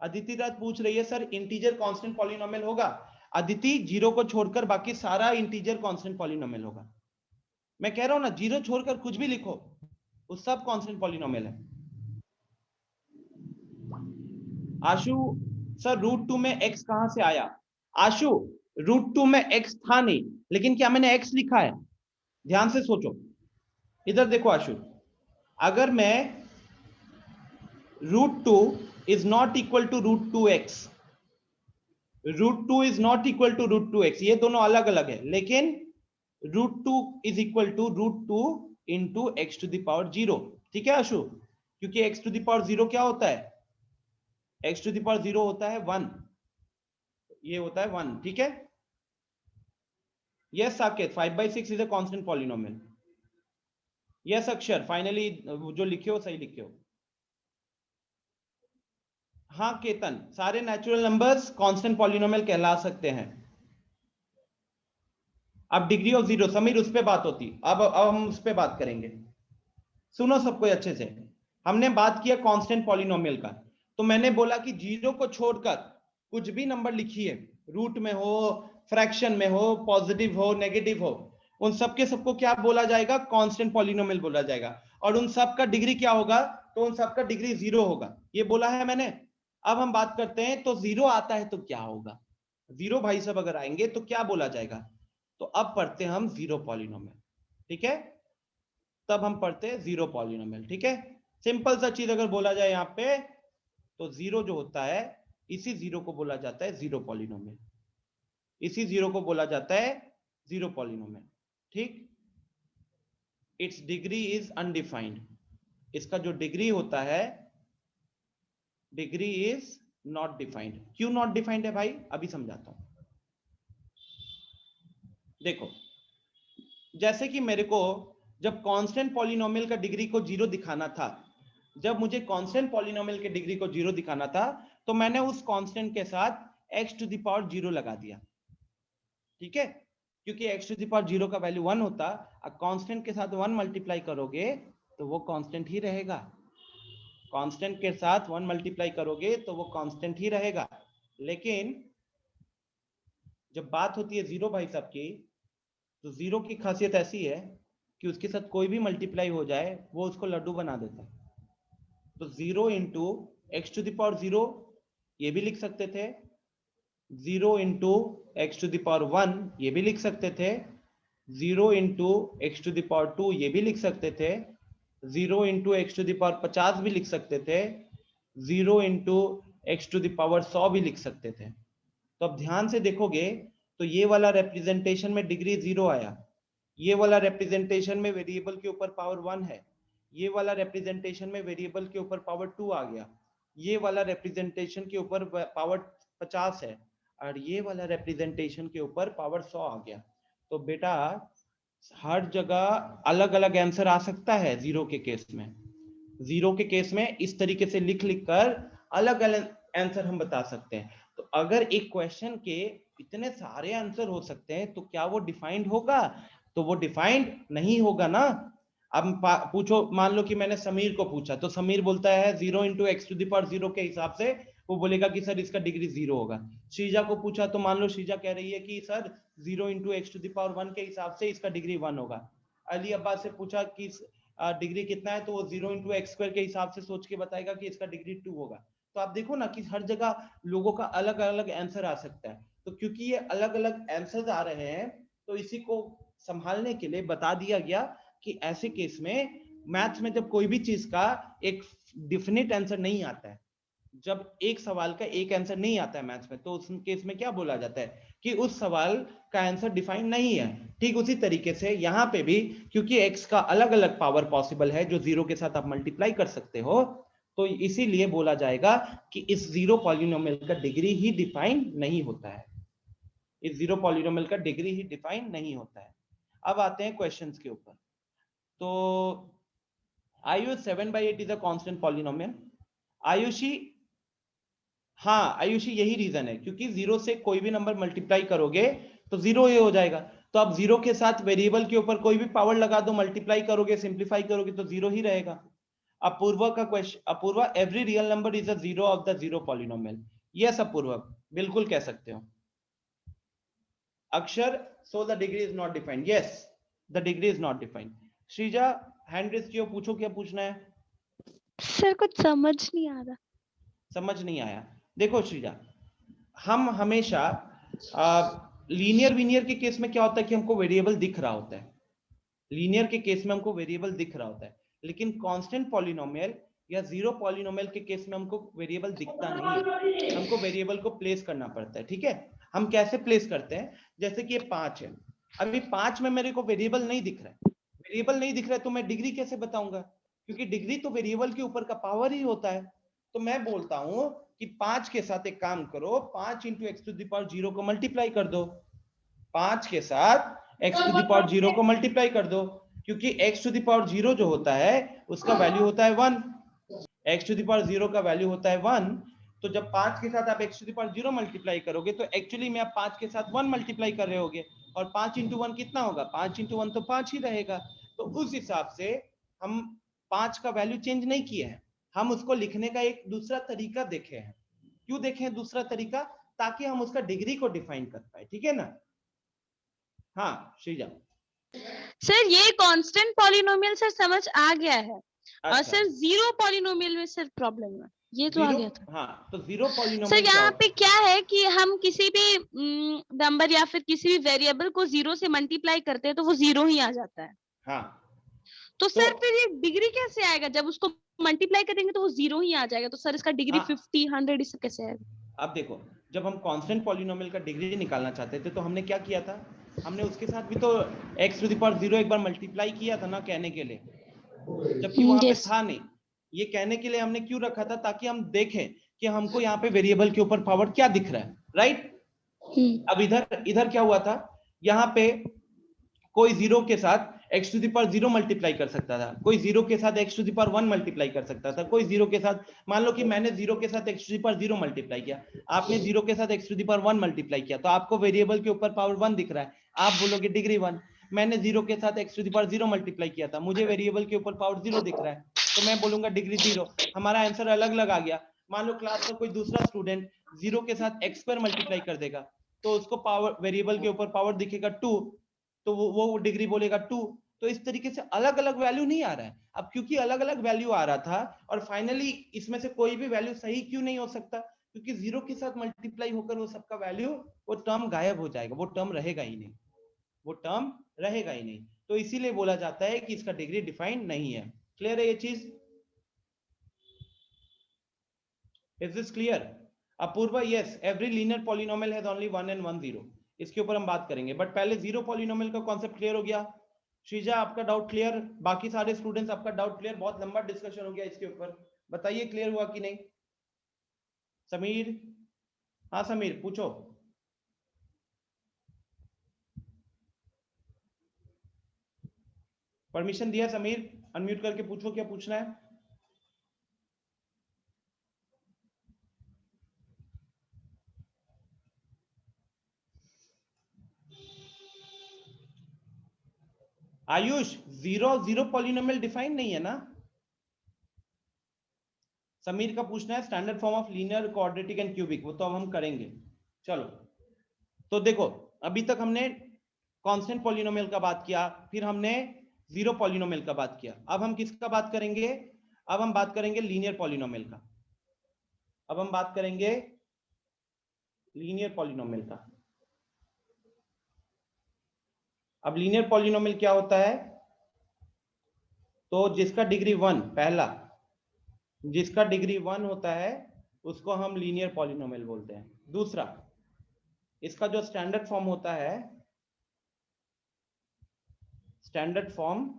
अदिति राज पूछ रही है सर इंटीजर कांस्टेंट पॉलिनोमियल होगा? अदिति 0 को छोड़कर बाकी सारा इंटीजर कांस्टेंट पॉलिनोमियल होगा। मैं कह रहा हूं ना 0 छोड़कर कुछ भी लिखो वो सब कांस्टेंट पॉलिनोमियल है। आशु सर √2 में x कहां से आया? आशु √2 में x था नहीं, लेकिन क्या मैंने x लिखा है? ध्यान से सोचो, इधर देखो आशु, अगर मैं √2 is not equal to √2x, √2 is not equal to √2x, ये दोनों अलग अलग है, लेकिन √2 is equal to √2 into x to the power 0, ठीक है आशु? क्योंकि x to the power 0 क्या होता है? x to the power 0 होता है 1, ये होता है 1, ठीक है? Yes Saket, 5/6 is a constant polynomial. Yes अक्षर, फाइनली जो लिखे हो सही लिखे हो। हाँ केतन, सारे नेचुरल नंबर्स कांस्टेंट पॉलिनोमियल कहला सकते हैं। अब डिग्री ऑफ 0, समीर उस पे बात होती, अब हम उस पे बात करेंगे। सुनो सबको अच्छे से, हमने बात किया कांस्टेंट पॉलिनोमियल का, तो मैंने बोला कि 0 को छोड़कर कुछ भी नंबर लिखिए, रूट में हो, फ्रैक्शन में हो, पॉजिटिव हो, नेगेटिव हो, उन सबके सबको क्या बोला जाएगा? कांस्टेंट पॉलिनोमियल बोला जाएगा। और उन सब का डिग्री क्या होगा? तो उन सब का डिग्री 0 होगा, ये बोला है मैंने। अब हम बात करते हैं, तो 0 आता है तो क्या होगा? 0 भाई साहब अगर आएंगे तो क्या बोला जाएगा? तो अब पढ़ते हैं हम 0 पॉलिनोमियल, ठीक है? तब हम पढ़ते हैं 0 पॉलिनोमियल, ठीक है? सिंपल सा चीज अगर बोला जाए यहाँ पे, तो 0 जो होता है, इसी 0 को बोला जाता है 0 पॉलिनोमियल, इसी 0 को बोला जाता है 0 पॉलिनोमियल, ठीक? इट्स डिग्री इज अनडिफाइंड, इसका जो डिग्री होता है, डिग्री इज नॉट डिफाइंड। क्यों नॉट डिफाइंड है भाई? अभी समझाता हूं। देखो, जैसे कि मेरे को जब कांस्टेंट पॉलिनोमियल का डिग्री को 0 दिखाना था, जब मुझे कांस्टेंट पॉलिनोमियल के डिग्री को 0 दिखाना था, तो मैंने उस कांस्टेंट के साथ x टू द पावर 0 लगा दिया, ठीक है? क्योंकि x टू द पावर 0 का वैल्यू 1 होता, अब कांस्टेंट के साथ 1 मल्टीप्लाई करोगे तो वो कांस्टेंट ही रहेगा, कांस्टेंट के साथ 1 मल्टीप्लाई करोगे तो वो कांस्टेंट ही रहेगा। लेकिन जब बात होती है 0 भाई साहब की, तो 0 की खासियत ऐसी है कि उसके साथ कोई भी मल्टीप्लाई हो जाए वो उसको लड्डू बना देता है। तो 0 into x to the power 0 ये भी लिख सकते थे, 0 into x to the power 1 ये भी लिख सकते थे, 0 into x to the power 2 ये भी लिख सकते थे, 0 into x to the power 50 भी लिख सकते थे, 0 into x to the power 100 भी लिख सकते थे। तो अब ध्यान से देखोगे तो ये वाला रिप्रेजेंटेशन में डिग्री 0 आया, ये वाला रिप्रेजेंटेशन में वेरिएबल के ऊपर पावर 1 है, ये वाला रिप्रेजेंटेशन में वेरिएबल के ऊपर पावर 2 आ गया, ये वाला रिप्रेजेंटेशन के ऊपर पावर 50 है, और ये वाला रिप्रेजेंटेशन के ऊपर पावर 100 आ गया। तो बेटा हर जगह अलग अलग आंसर आ सकता है। 0 के केस में, 0 के केस में इस तरीके से लिख लिख कर अलग अलग आंसर हम बता सकते हैं। तो अगर एक क्वेश्चन के इतने सारे आंसर हो सकते हैं तो क्या वो डिफाइंड होगा? तो वो डिफाइंड नहीं होगा ना। अब पूछो, मान लो कि मैंने समीर को पूछा, तो समीर बोलता है 0 into x to the power 0 के हिसाब से वो बोलेगा कि सर इसका डिग्री 0 होगा। श्रीजा को पूछा तो मान लो श्रीजा कह रही है कि sir 0 into x to the power 1 के हिसाब से इसका डिग्री 1 होगा। अली अब्बास से पूछा कि डिग्री कितना है, तो वो 0 इंटू एक्स स्क्वायर के हिसाब से सोच के बताएगा कि इसका डिग्री 2 होगा। तो आप देखो ना कि हर जगह लोगों का अलग अलग आंसर आ सकता है। तो क्योंकि ये अलग अलग आंसर आ रहे हैं, तो इसी को संभालने के लिए बता दिया गया कि ऐसे केस में मैथ्स में जब कोई भी चीज का एक डेफिनेट आंसर नहीं आता है, जब एक सवाल का एक आंसर नहीं आता है मैथ्स में, तो उस केस में क्या बोला जाता है कि उस सवाल का आंसर डिफाइन नहीं है। ठीक उसी तरीके से यहाँ पे भी, क्योंकि x का अलग अलग पावर पॉसिबल है जो 0 के साथ आप मल्टीप्लाई कर सकते हो, तो इसीलिए बोला जाएगा कि इस जीरो पॉलिनोमियल का डिग्री ही डिफाइन नहीं होता है, इस जीरो पॉलिनोमियल का डिग्री ही डिफाइन नहीं होता है। अब आते हैं क्वेश्चंस के ऊपर। तो Ayush 7/8 is a constant polynomial. Ayushi, हाँ आयुषी यही रीजन है, क्योंकि 0 से कोई भी नंबर मल्टीप्लाई करोगे तो 0 ही हो जाएगा। तो आप 0 के साथ वेरिएबल के ऊपर कोई भी पावर लगा दो, मल्टीप्लाई करोगे, सिंप्लीफाई करोगे तो 0 ही रहेगा। अपूर्वा का question, Apurva every real number is a zero of the zero polynomial. Yes Apurva, बिल्कुल कह सकते हो। अक्षर, so the degree is not defined. Yes, the degree is not defined. Sreeja hand raise किया, पूछो क्या पूछना है। सर कुछ समझ नहीं आ रहा। समझ नहीं आया? देखो श्रीजा, हम हमेशा लीनियर वीनियर के केस में क्या होता है कि हमको वेरिएबल दिख रहा होता है, लीनियर के केस में हमको वेरिएबल दिख रहा होता है, लेकिन कांस्टेंट पॉलिनोमियल या जीरो पॉलिनोमियल के केस में हमको वेरिएबल दिखता नहीं है, हमको वेरिएबल को प्लेस करना पड़ता है। ठीक है, हम कैसे प्लेस करते हैं, जैसे कि ये 5 है, अभी 5 में मेरे को वेरिएबल नहीं दिख रहा है, वेरिएबल नहीं दिख रहा है तो मैं डिग्री कैसे बताऊंगा, क्योंकि डिग्री तो वेरिएबल के ऊपर का पावर ही होता है। तो मैं बोलता हूं कि 5 के साथ एक काम करो, 5 × x⁻0 को मल्टीप्लाई कर दो, 5 के साथ x⁻0 को मल्टीप्लाई कर दो, क्योंकि x⁻0 जो होता है उसका वैल्यू होता है 1, x⁻0 का वैल्यू होता है 1। तो जब 5 के साथ आप x⁻0 मल्टीप्लाई करोगे तो एक्चुअली में आप 5 के साथ 1 मल्टीप्लाई कर रहे होगे, और 5 × 1 कितना होगा, 5 × 1 तो 5 ही रहेगा। तो उस हिसाब से हम 5 का वैल्यू चेंज नहीं किए हैं, हम उसको लिखने का एक दूसरा तरीका देखे हैं। क्यों देखे हैं दूसरा तरीका, ताकि हम उसका डिग्री को डिफाइन कर पाए। ठीक है ना? हाँ श्रीजा। सर ये कांस्टेंट पॉलिनोमियल सर समझ आ गया है, और अच्छा, सर जीरो पॉलिनोमियल में सर प्रॉब्लम है, ये तो आ गया था। हाँ, तो जीरो पॉलिनोमियल सर यहाँ पे क्या है कि हम किसी भी नंबर या फिर किसी भी वेरिएबल को 0 से मल्टीप्लाई करते हैं तो वो 0 ही आ जाता है। हाँ, तो सर फिर ये डिग्री कैसे आएगा, जब उसको मल्टीप्लाई करेंगे तो वो 0 ही आ जाएगा, तो सर इसका डिग्री 50 100 इससे कैसे आएगा? अब देखो, जब हम कांस्टेंट पॉलिनोमियल का डिग्री निकालना चाहते थे तो हमने क्या किया था, हमने उसके साथ भी तो x⁻0 एक बार मल्टीप्लाई किया था ना, कहने के लिए, जबकि वहां पे था नहीं। ये कहने के लिए हमने क्यों रखा था, ताकि हम देखें कि हमको यहाँ पे वेरिएबल के ऊपर पावर क्या दिख रहा है, राइट। अब इधर क्या हुआ था, यहाँ पे कोई 0 के साथ x⁻0 मल्टीप्लाई कर सकता था, कोई 0 के साथ x⁻1 मल्टीप्लाई कर सकता था, कोई 0 के साथ, मान लो कि मैंने 0 के साथ x⁻0 मल्टीप्लाई किया, आपने 0 के साथ x⁻1 मल्टीप्लाई किया, तो आपको वेरिएबल के ऊपर पावर 1 दिख रहा है, आप बोलोगे डिग्री 1। मैंने 0 के साथ x⁻0 मल्टीप्लाई किया था, मुझे वेरिएबल के ऊपर पावर 0 दिख रहा है, तो मैं बोलूंगा डिग्री 0। हमारा आंसर अलग अलग आ गया। मान लो क्लास का कोई दूसरा स्टूडेंट 0 के साथ x² मल्टीप्लाई कर देगा, तो उसको पावर, वेरिएबल के ऊपर पावर दिखेगा 2, तो वो डिग्री बोलेगा 2। तो इस तरीके से अलग अलग वैल्यू नहीं आ रहा है। अब क्योंकि अलग अलग वैल्यू आ रहा था, और फाइनली इसमें से कोई भी वैल्यू सही क्यों नहीं हो सकता, क्योंकि 0 के साथ मल्टीप्लाई होकर वो सबका वैल्यू, वो टर्म गायब हो जाएगा, वो टर्म रहेगा ही नहीं, वो टर्म रहेगा ही नहीं। तो इसीलिए बोला जाता है कि इसका डिग्री डिफाइंड नहीं है। क्लियर है ये चीज? Is this clear? Apurva, yes, every linear polynomial has only 1 and 1 0। इसके ऊपर हम बात करेंगे, बट पहले जीरो पॉलिनोमियल का कॉन्सेप्ट क्लियर हो गया। श्रीजा आपका डाउट क्लियर, बाकी सारे स्टूडेंट्स आपका डाउट क्लियर? बहुत लंबा डिस्कशन हो गया इसके ऊपर, बताइए क्लियर हुआ कि नहीं। समीर, हाँ समीर पूछो। परमिशन दिया समीर, अनम्यूट करके पूछो क्या पूछना है। आयुष, जीरो पॉलिनोमियल डिफाइन नहीं है ना? समीर का पूछना है standard form of linear, quadratic and cubic, वो तो अब हम करेंगे। चलो, तो देखो, अभी तक हमने कांस्टेंट पॉलिनोमियल का बात किया, फिर हमने जीरो पॉलिनोमियल का बात किया, अब हम किसका बात करेंगे? अब हम बात करेंगे लीनियर पॉलिनोमियल का। अब हम बात करेंगे लीनियर पॉलिनोमियल का। अब लीनियर पॉलिनोमियल क्या होता है? तो जिसका डिग्री 1, पहला जिसका डिग्री 1 होता है उसको हम लीनियर पॉलिनोमियल बोलते हैं। दूसरा, इसका जो स्टैंडर्ड फॉर्म होता है, स्टैंडर्ड फॉर्म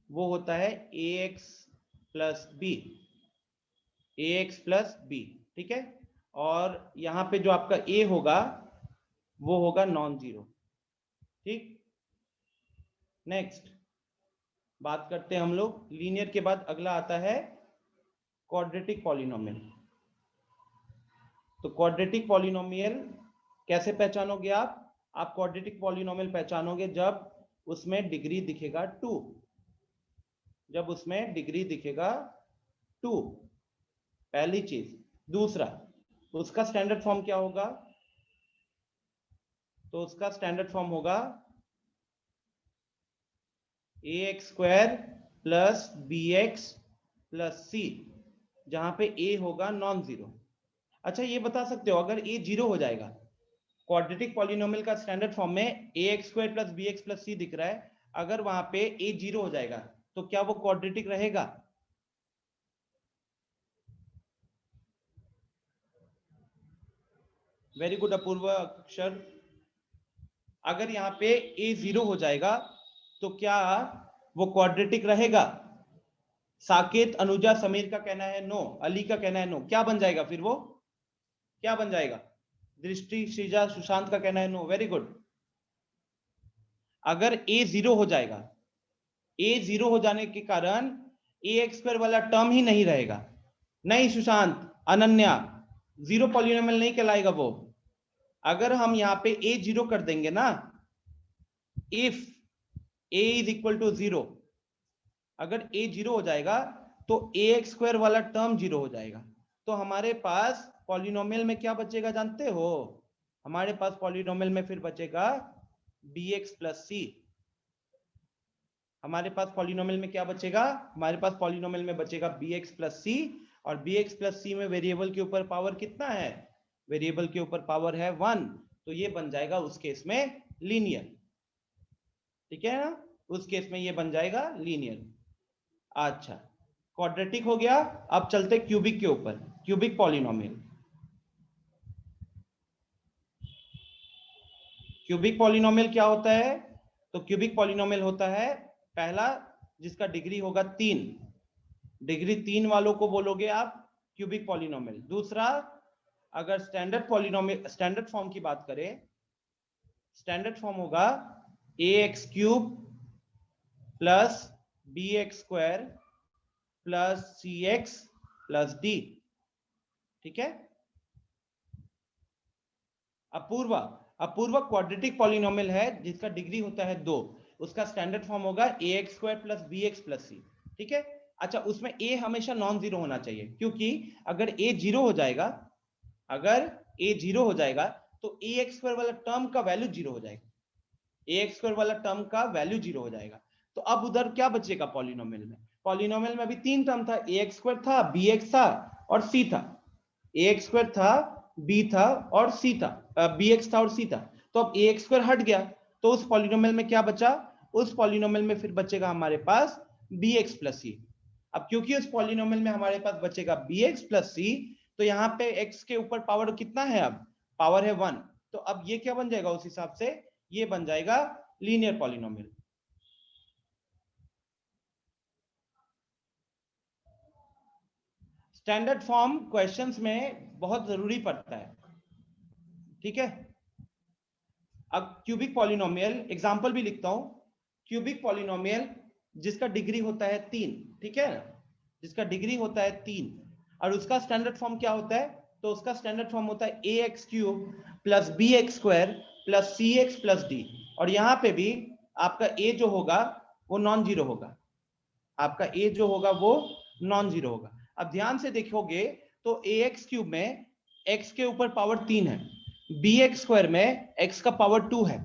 वो होता है ax plus B, ax plus B, ठीक है। और यहाँ पे जो आपका a होगा वो होगा नॉन जीरो, ठीक। नेक्स्ट बात करते हैं हम लोग लीनियर के बाद अगला आता है क्वाड्रेटिक पॉलिनोमियल। तो क्वाड्रेटिक पॉलिनोमियल कैसे पहचानोगे आप क्वाड्रेटिक पॉलिनोमियल पहचानोगे जब उसमें डिग्री दिखेगा 2, जब उसमें डिग्री दिखेगा 2, पहली चीज। दूसरा, उसका स्टैंडर्ड फॉर्म क्या होगा? तो उसका स्टैंडर्ड फॉर्म होगा ax square plus bx plus c, जहां पे a होगा नॉन जीरो। अच्छा, ये बता सकते हो अगर a जीरो हो जाएगा, क्वाड्रेटिक पॉलिनोमियल का स्टैंडर्ड फॉर्म में ax square plus bx plus c दिख रहा है, अगर वहां पे a जीरो हो जाएगा तो क्या वो क्वाड्रेटिक रहेगा? वेरी गुड अपूर्व अक्षर। अगर यहाँ पे a जीरो हो जाएगा तो क्या वो क्वाड्रेटिक रहेगा? साकेत, अनुजा, समीर का कहना है नो, अली का कहना है नो। क्या बन जाएगा फिर? वो क्या बन जाएगा? दृष्टि, श्रीजा, सुशांत का कहना है नो। Very good. अगर a जीरो हो जाएगा, a जीरो हो जाने के कारण ax स्क्वायर वाला टर्म ही नहीं रहेगा। नहीं सुशांत, अनन्या, जीरो पॉलिनोमियल नहीं कहलाएगा वो। अगर हम यहाँ पे a जीरो कर देंगे ना, if a is equal to zero, अगर a जीरो हो जाएगा तो ax स्क्वायर वाला टर्म जीरो हो जाएगा। तो हमारे पास पॉलिनोमियल में क्या बचेगा जानते हो? हमारे पास पॉलिनोमियल में फिर बचेगा bx प्लस c। हमारे पास पॉलिनोमियल में क्या बचेगा? हमारे पास पॉलिनोमियल में बचेगा bx प्लस c, और bx प्लस c में वेरिएबल के ऊपर पावर कितना है? वेरिएबल के ऊपर पावर है 1, तो ये बन जाएगा उस केस में लीनियर, ठीक है ना। उस केस में ये बन जाएगा लीनियर। अच्छा, क्वाड्रेटिक हो गया। अब चलते क्यूबिक के ऊपर, क्यूबिक पॉलिनोमियल। क्यूबिक पॉलिनोमियल क्या होता है? तो क्यूबिक पॉलिनोमियल होता है पहला जिसका डिग्री होगा 3, डिग्री 3 वालों को बोलोगे आप क्यूबिक पॉलिनोमियल। दूसरा, अगर स्टैंडर्ड पॉलिनोमियल, स्टैंडर्ड फॉर्म की बात करें, स्टैंडर्ड फॉर्म होगा ax cube plus bx square plus cx plus d, ठीक है। अपूर्व क्वाड्रेटिक पॉलिनोमियल है जिसका डिग्री होता है 2, उसका स्टैंडर्ड फॉर्म होगा ax square plus bx plus c, ठीक है। अच्छा, उसमें a हमेशा नॉन जीरो होना चाहिए, क्योंकि अगर a जीरो हो जाएगा, अगर a जीरो हो जाएगा तो ax स्क्वायर वाला टर्म का वैल्यू जीरो हो जाएगा, ax स्क्वायर वाला टर्म का वैल्यू जीरो हो जाएगा। तो अब उधर क्या बचेगा पॉलिनोमियल में? पॉलिनोमियल में अभी 3 टर्म था, ax स्क्वायर था, bx था और c था। ax स्क्वायर था, b था और c था, bx था और c था। तो अब ax स्क्वायर हट गया, तो उस पॉलिनोमियल में क्या बचा? उस पॉलिनोमियल में फिर बचेगा हमारे पास bx प्लस c। अब क्योंकि उस पॉलिनोमियल में हमारे पास बचेगा bx प्लस c, तो यहाँ पे x के ऊपर पावर कितना है? अब पावर है 1, तो अब ये क्या बन जाएगा? उस हिसाब से ये बन जाएगा linear polynomial. Standard form questions में बहुत जरूरी पड़ता है, ठीक है। अब क्यूबिक पॉलिनोमियल एग्जांपल भी लिखता हूं। क्यूबिक पॉलिनोमियल जिसका डिग्री होता है 3, ठीक है, जिसका डिग्री होता है 3, और उसका स्टैंडर्ड फॉर्म क्या होता है? तो उसका स्टैंडर्ड फॉर्म होता है ax cube plus bx square plus cx plus d, और यहाँ पे भी आपका a जो होगा वो नॉन जीरो होगा, आपका a जो होगा वो नॉन जीरो होगा। अब ध्यान से देखोगे तो ax क्यूब में x के ऊपर पावर 3 है, bx स्क्वायर में x का पावर 2 है,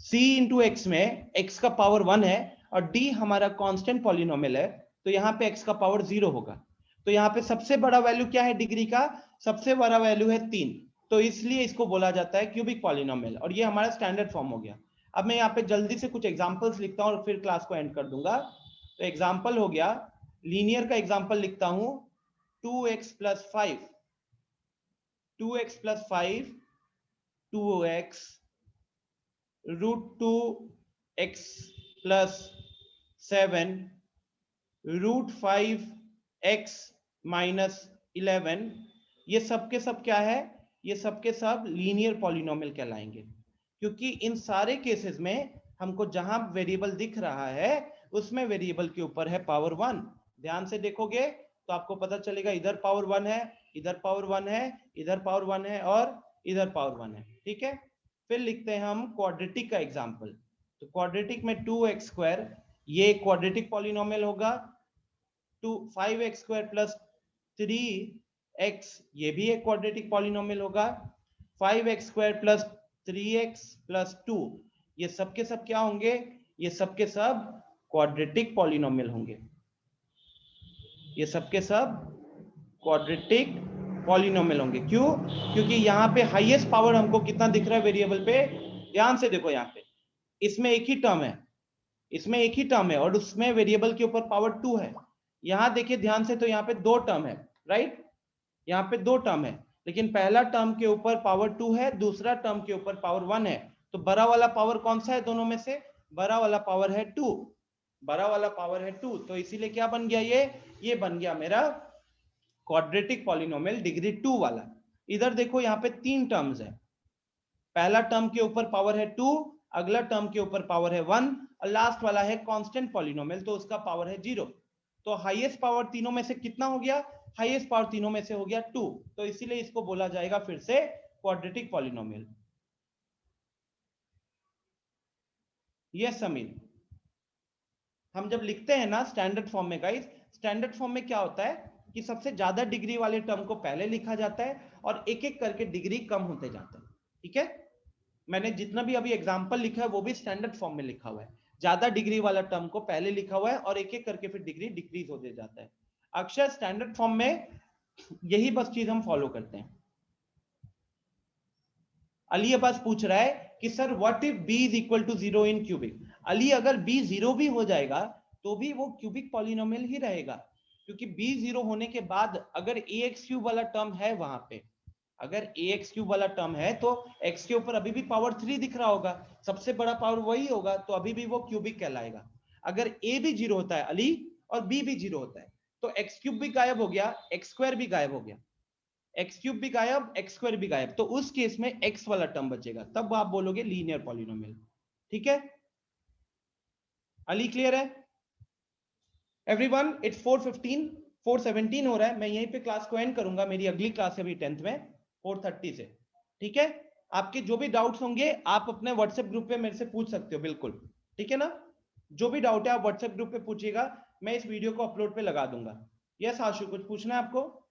c इंटू x में x का पावर 1 है, और d हमारा कांस्टेंट पॉलिनोमियल है, तो यहाँ पे x का पावर 0 होगा। तो यहाँ पे सबसे बड़ा वैल्यू क्या है डिग्री का? सबसे बड़ा वैल्यू है 3, तो इसलिए इसको बोला जाता है क्यूबिक पॉलिनोमियल, और ये हमारा स्टैंडर्ड फॉर्म हो गया। अब मैं यहाँ पे जल्दी से कुछ एग्जांपल्स लिखता हूँ और फिर क्लास को एंड कर दूंगा। तो एग्जांपल हो गया, लीनियर का एग्जांपल लिखता हूँ 2x plus 5 2x plus 5 2x √2x plus 7 √5x minus 11, ये सब के सब क्या है, ये सब के सब लीनियर पॉलिनोमियल कहलाएंगे, क्योंकि इन सारे केसेस में हमको जहां वेरिएबल दिख रहा है उसमें वेरिएबल के ऊपर है पावर 1। ध्यान से देखोगे तो आपको पता चलेगा इधर पावर 1 है, इधर पावर 1 है, इधर पावर 1 है और इधर पावर 1 है। ठीक है, फिर लिखते हैं हम क्वाड्रेटिक का एग्जांपल। तो क्वाड्रेटिक में 2x², ये क्वाड्रेटिक पॉलिनोमियल होगा। 5x² प्लस 3x, ये भी एक क्वाड्रेटिक पॉलिनोमियल होगा। 5x² प्लस 3x प्लस 2, ये सब के सब क्या होंगे, ये सब के सब क्वाड्रेटिक पॉलिनोमियल होंगे। ये सब के सब क्वाड्रेटिक पॉलिनोमियल होंगे। क्यों? क्योंकि यहाँ पे हाईएस्ट पावर हमको कितना दिख रहा है वेरिएबल पे, ध्यान से देखो, यहाँ पे इसमें एक ही टर्म है, इसमें एक ही टर्म है और उसमें वेरिएबल के ऊपर पावर 2 है। यहाँ देखिए ध्यान से, तो यहाँ पे 2 टर्म है, राइट, यहाँ पे 2 टर्म है, लेकिन पहला टर्म के ऊपर पावर 2 है, दूसरा टर्म के ऊपर पावर 1 है। तो बड़ा वाला पावर कौन सा है दोनों में से? बड़ा वाला पावर है 2, बड़ा वाला पावर है 2। तो इसीलिए क्या बन गया, ये बन गया मेरा क्वाड्रेटिक पॉलिनोमियल डिग्री 2 वाला। इधर देखो यहाँ पे 3 टर्म्स है, पहला टर्म के ऊपर पावर है 2, अगला टर्म के ऊपर पावर है 1 और लास्ट वाला है कांस्टेंट पॉलिनोमियल, तो उसका पावर है 0। तो हाईएस्ट पावर तीनों में से कितना हो गया? हाईएस्ट पावर तीनों में से हो गया 2। तो इसीलिए इसको बोला जाएगा फिर से क्वाड्रेटिक पॉलिनोमियल। यस समीर, हम जब लिखते हैं ना स्टैंडर्ड फॉर्म में, गाइस स्टैंडर्ड फॉर्म में क्या होता है कि सबसे ज्यादा डिग्री वाले टर्म को पहले लिखा जाता है और एक एक करके डिग्री कम होते जाता है। ठीक है, मैंने जितना भी अभी एग्जांपल लिखा है वो भी स्टैंडर्ड फॉर्म में लिखा हुआ है। ज्यादा डिग्री वाला टर्म को पहले लिखा हुआ है और एक एक करके फिर डिग्री डिक्रीज होते जाता है। अक्षर स्टैंडर्ड फॉर्म में यही बस चीज हम फॉलो करते हैं। अली अब्बास पूछ रहा है कि sir what if b is equal to 0 in cubic. Ali, अगर b 0 भी हो जाएगा तो भी वो क्यूबिक पॉलिनोमियल ही रहेगा, क्योंकि b 0 होने के बाद अगर ax³ वाला टर्म है वहां पे, अगर ax³ वाला टर्म है तो x के ऊपर अभी भी पावर 3 दिख रहा होगा, सबसे बड़ा पावर वही होगा, तो अभी भी वो क्यूबिक कहलाएगा। अगर a भी 0 होता है अली और b भी 0 होता है तो x³ भी गायब हो गया, x² भी गायब हो गया, x³ भी गायब, x² भी गायब, तो उस केस में x वाला टर्म बचेगा, तब आप बोलोगे लीनियर पॉलिनोमियल। ठीक है अली, क्लियर है एवरीवन? इट्स 4:15, 4:17 हो रहा है। मैं यहीं पे क्लास को एंड करूंगा, मेरी अगली क्लास है अभी 10th में 4:30 से। ठीक है, आपके जो भी डाउट्स होंगे आप अपने व्हाट्सएप ग्रुप पे मेरे से पूछ सकते हो, बिल्कुल ठीक है ना। जो भी डाउट है आप व्हाट्सएप ग्रुप पे पूछिएगा, मैं इस वीडियो को अपलोड पे लगा दूंगा। यस आशु, कुछ पूछना है आपको?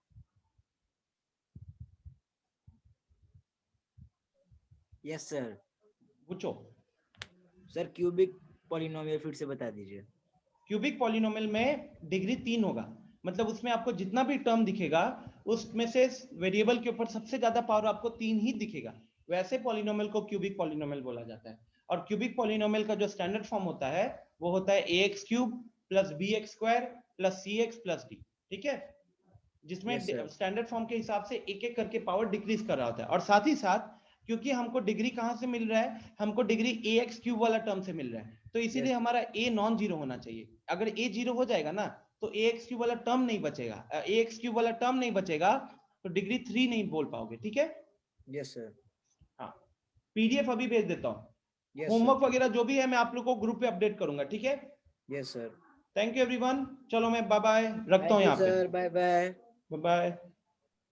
Yes sir. पूछो सर क्यूबिक पॉलिनोमियल फिर से बता दीजिए। क्यूबिक पॉलिनोमियल में डिग्री 3 होगा, मतलब उसमें आपको जितना भी टर्म दिखेगा उसमें से वेरिएबल के ऊपर सबसे ज्यादा पावर आपको 3 ही दिखेगा, वैसे पॉलिनोमियल को क्यूबिक पॉलिनोमियल बोला जाता है। और क्यूबिक पॉलिनोमियल का जो स्टैंडर्ड फॉर्म होता है वो होता है ax³ plus bx² plus cx plus d। ठीक है, जिसमें स्टैंडर्ड फॉर्म के हिसाब से एक एक करके पावर डिक्रीज कर रहा होता है। और साथ ही साथ क्योंकि हमको डिग्री कहां से मिल रहा है, हमको डिग्री ax³ वाला टर्म से मिल रहा है, तो इसीलिए हमारा a नॉन जीरो होना चाहिए। अगर a 0 हो जाएगा ना तो ax³ वाला टर्म नहीं बचेगा, ax³ वाला टर्म नहीं बचेगा तो डिग्री 3 नहीं बोल पाओगे। ठीक है, यस सर। हाँ, पीडीएफ अभी भेज देता हूँ, Yes, होमवर्क वगैरह जो भी है मैं आप लोग को ग्रुप पे अपडेट करूंगा। ठीक है, yes sir. Thank you everyone, चलो मैं बाय बाय रखता हूँ यहाँ पे। Bye bye. Bye bye.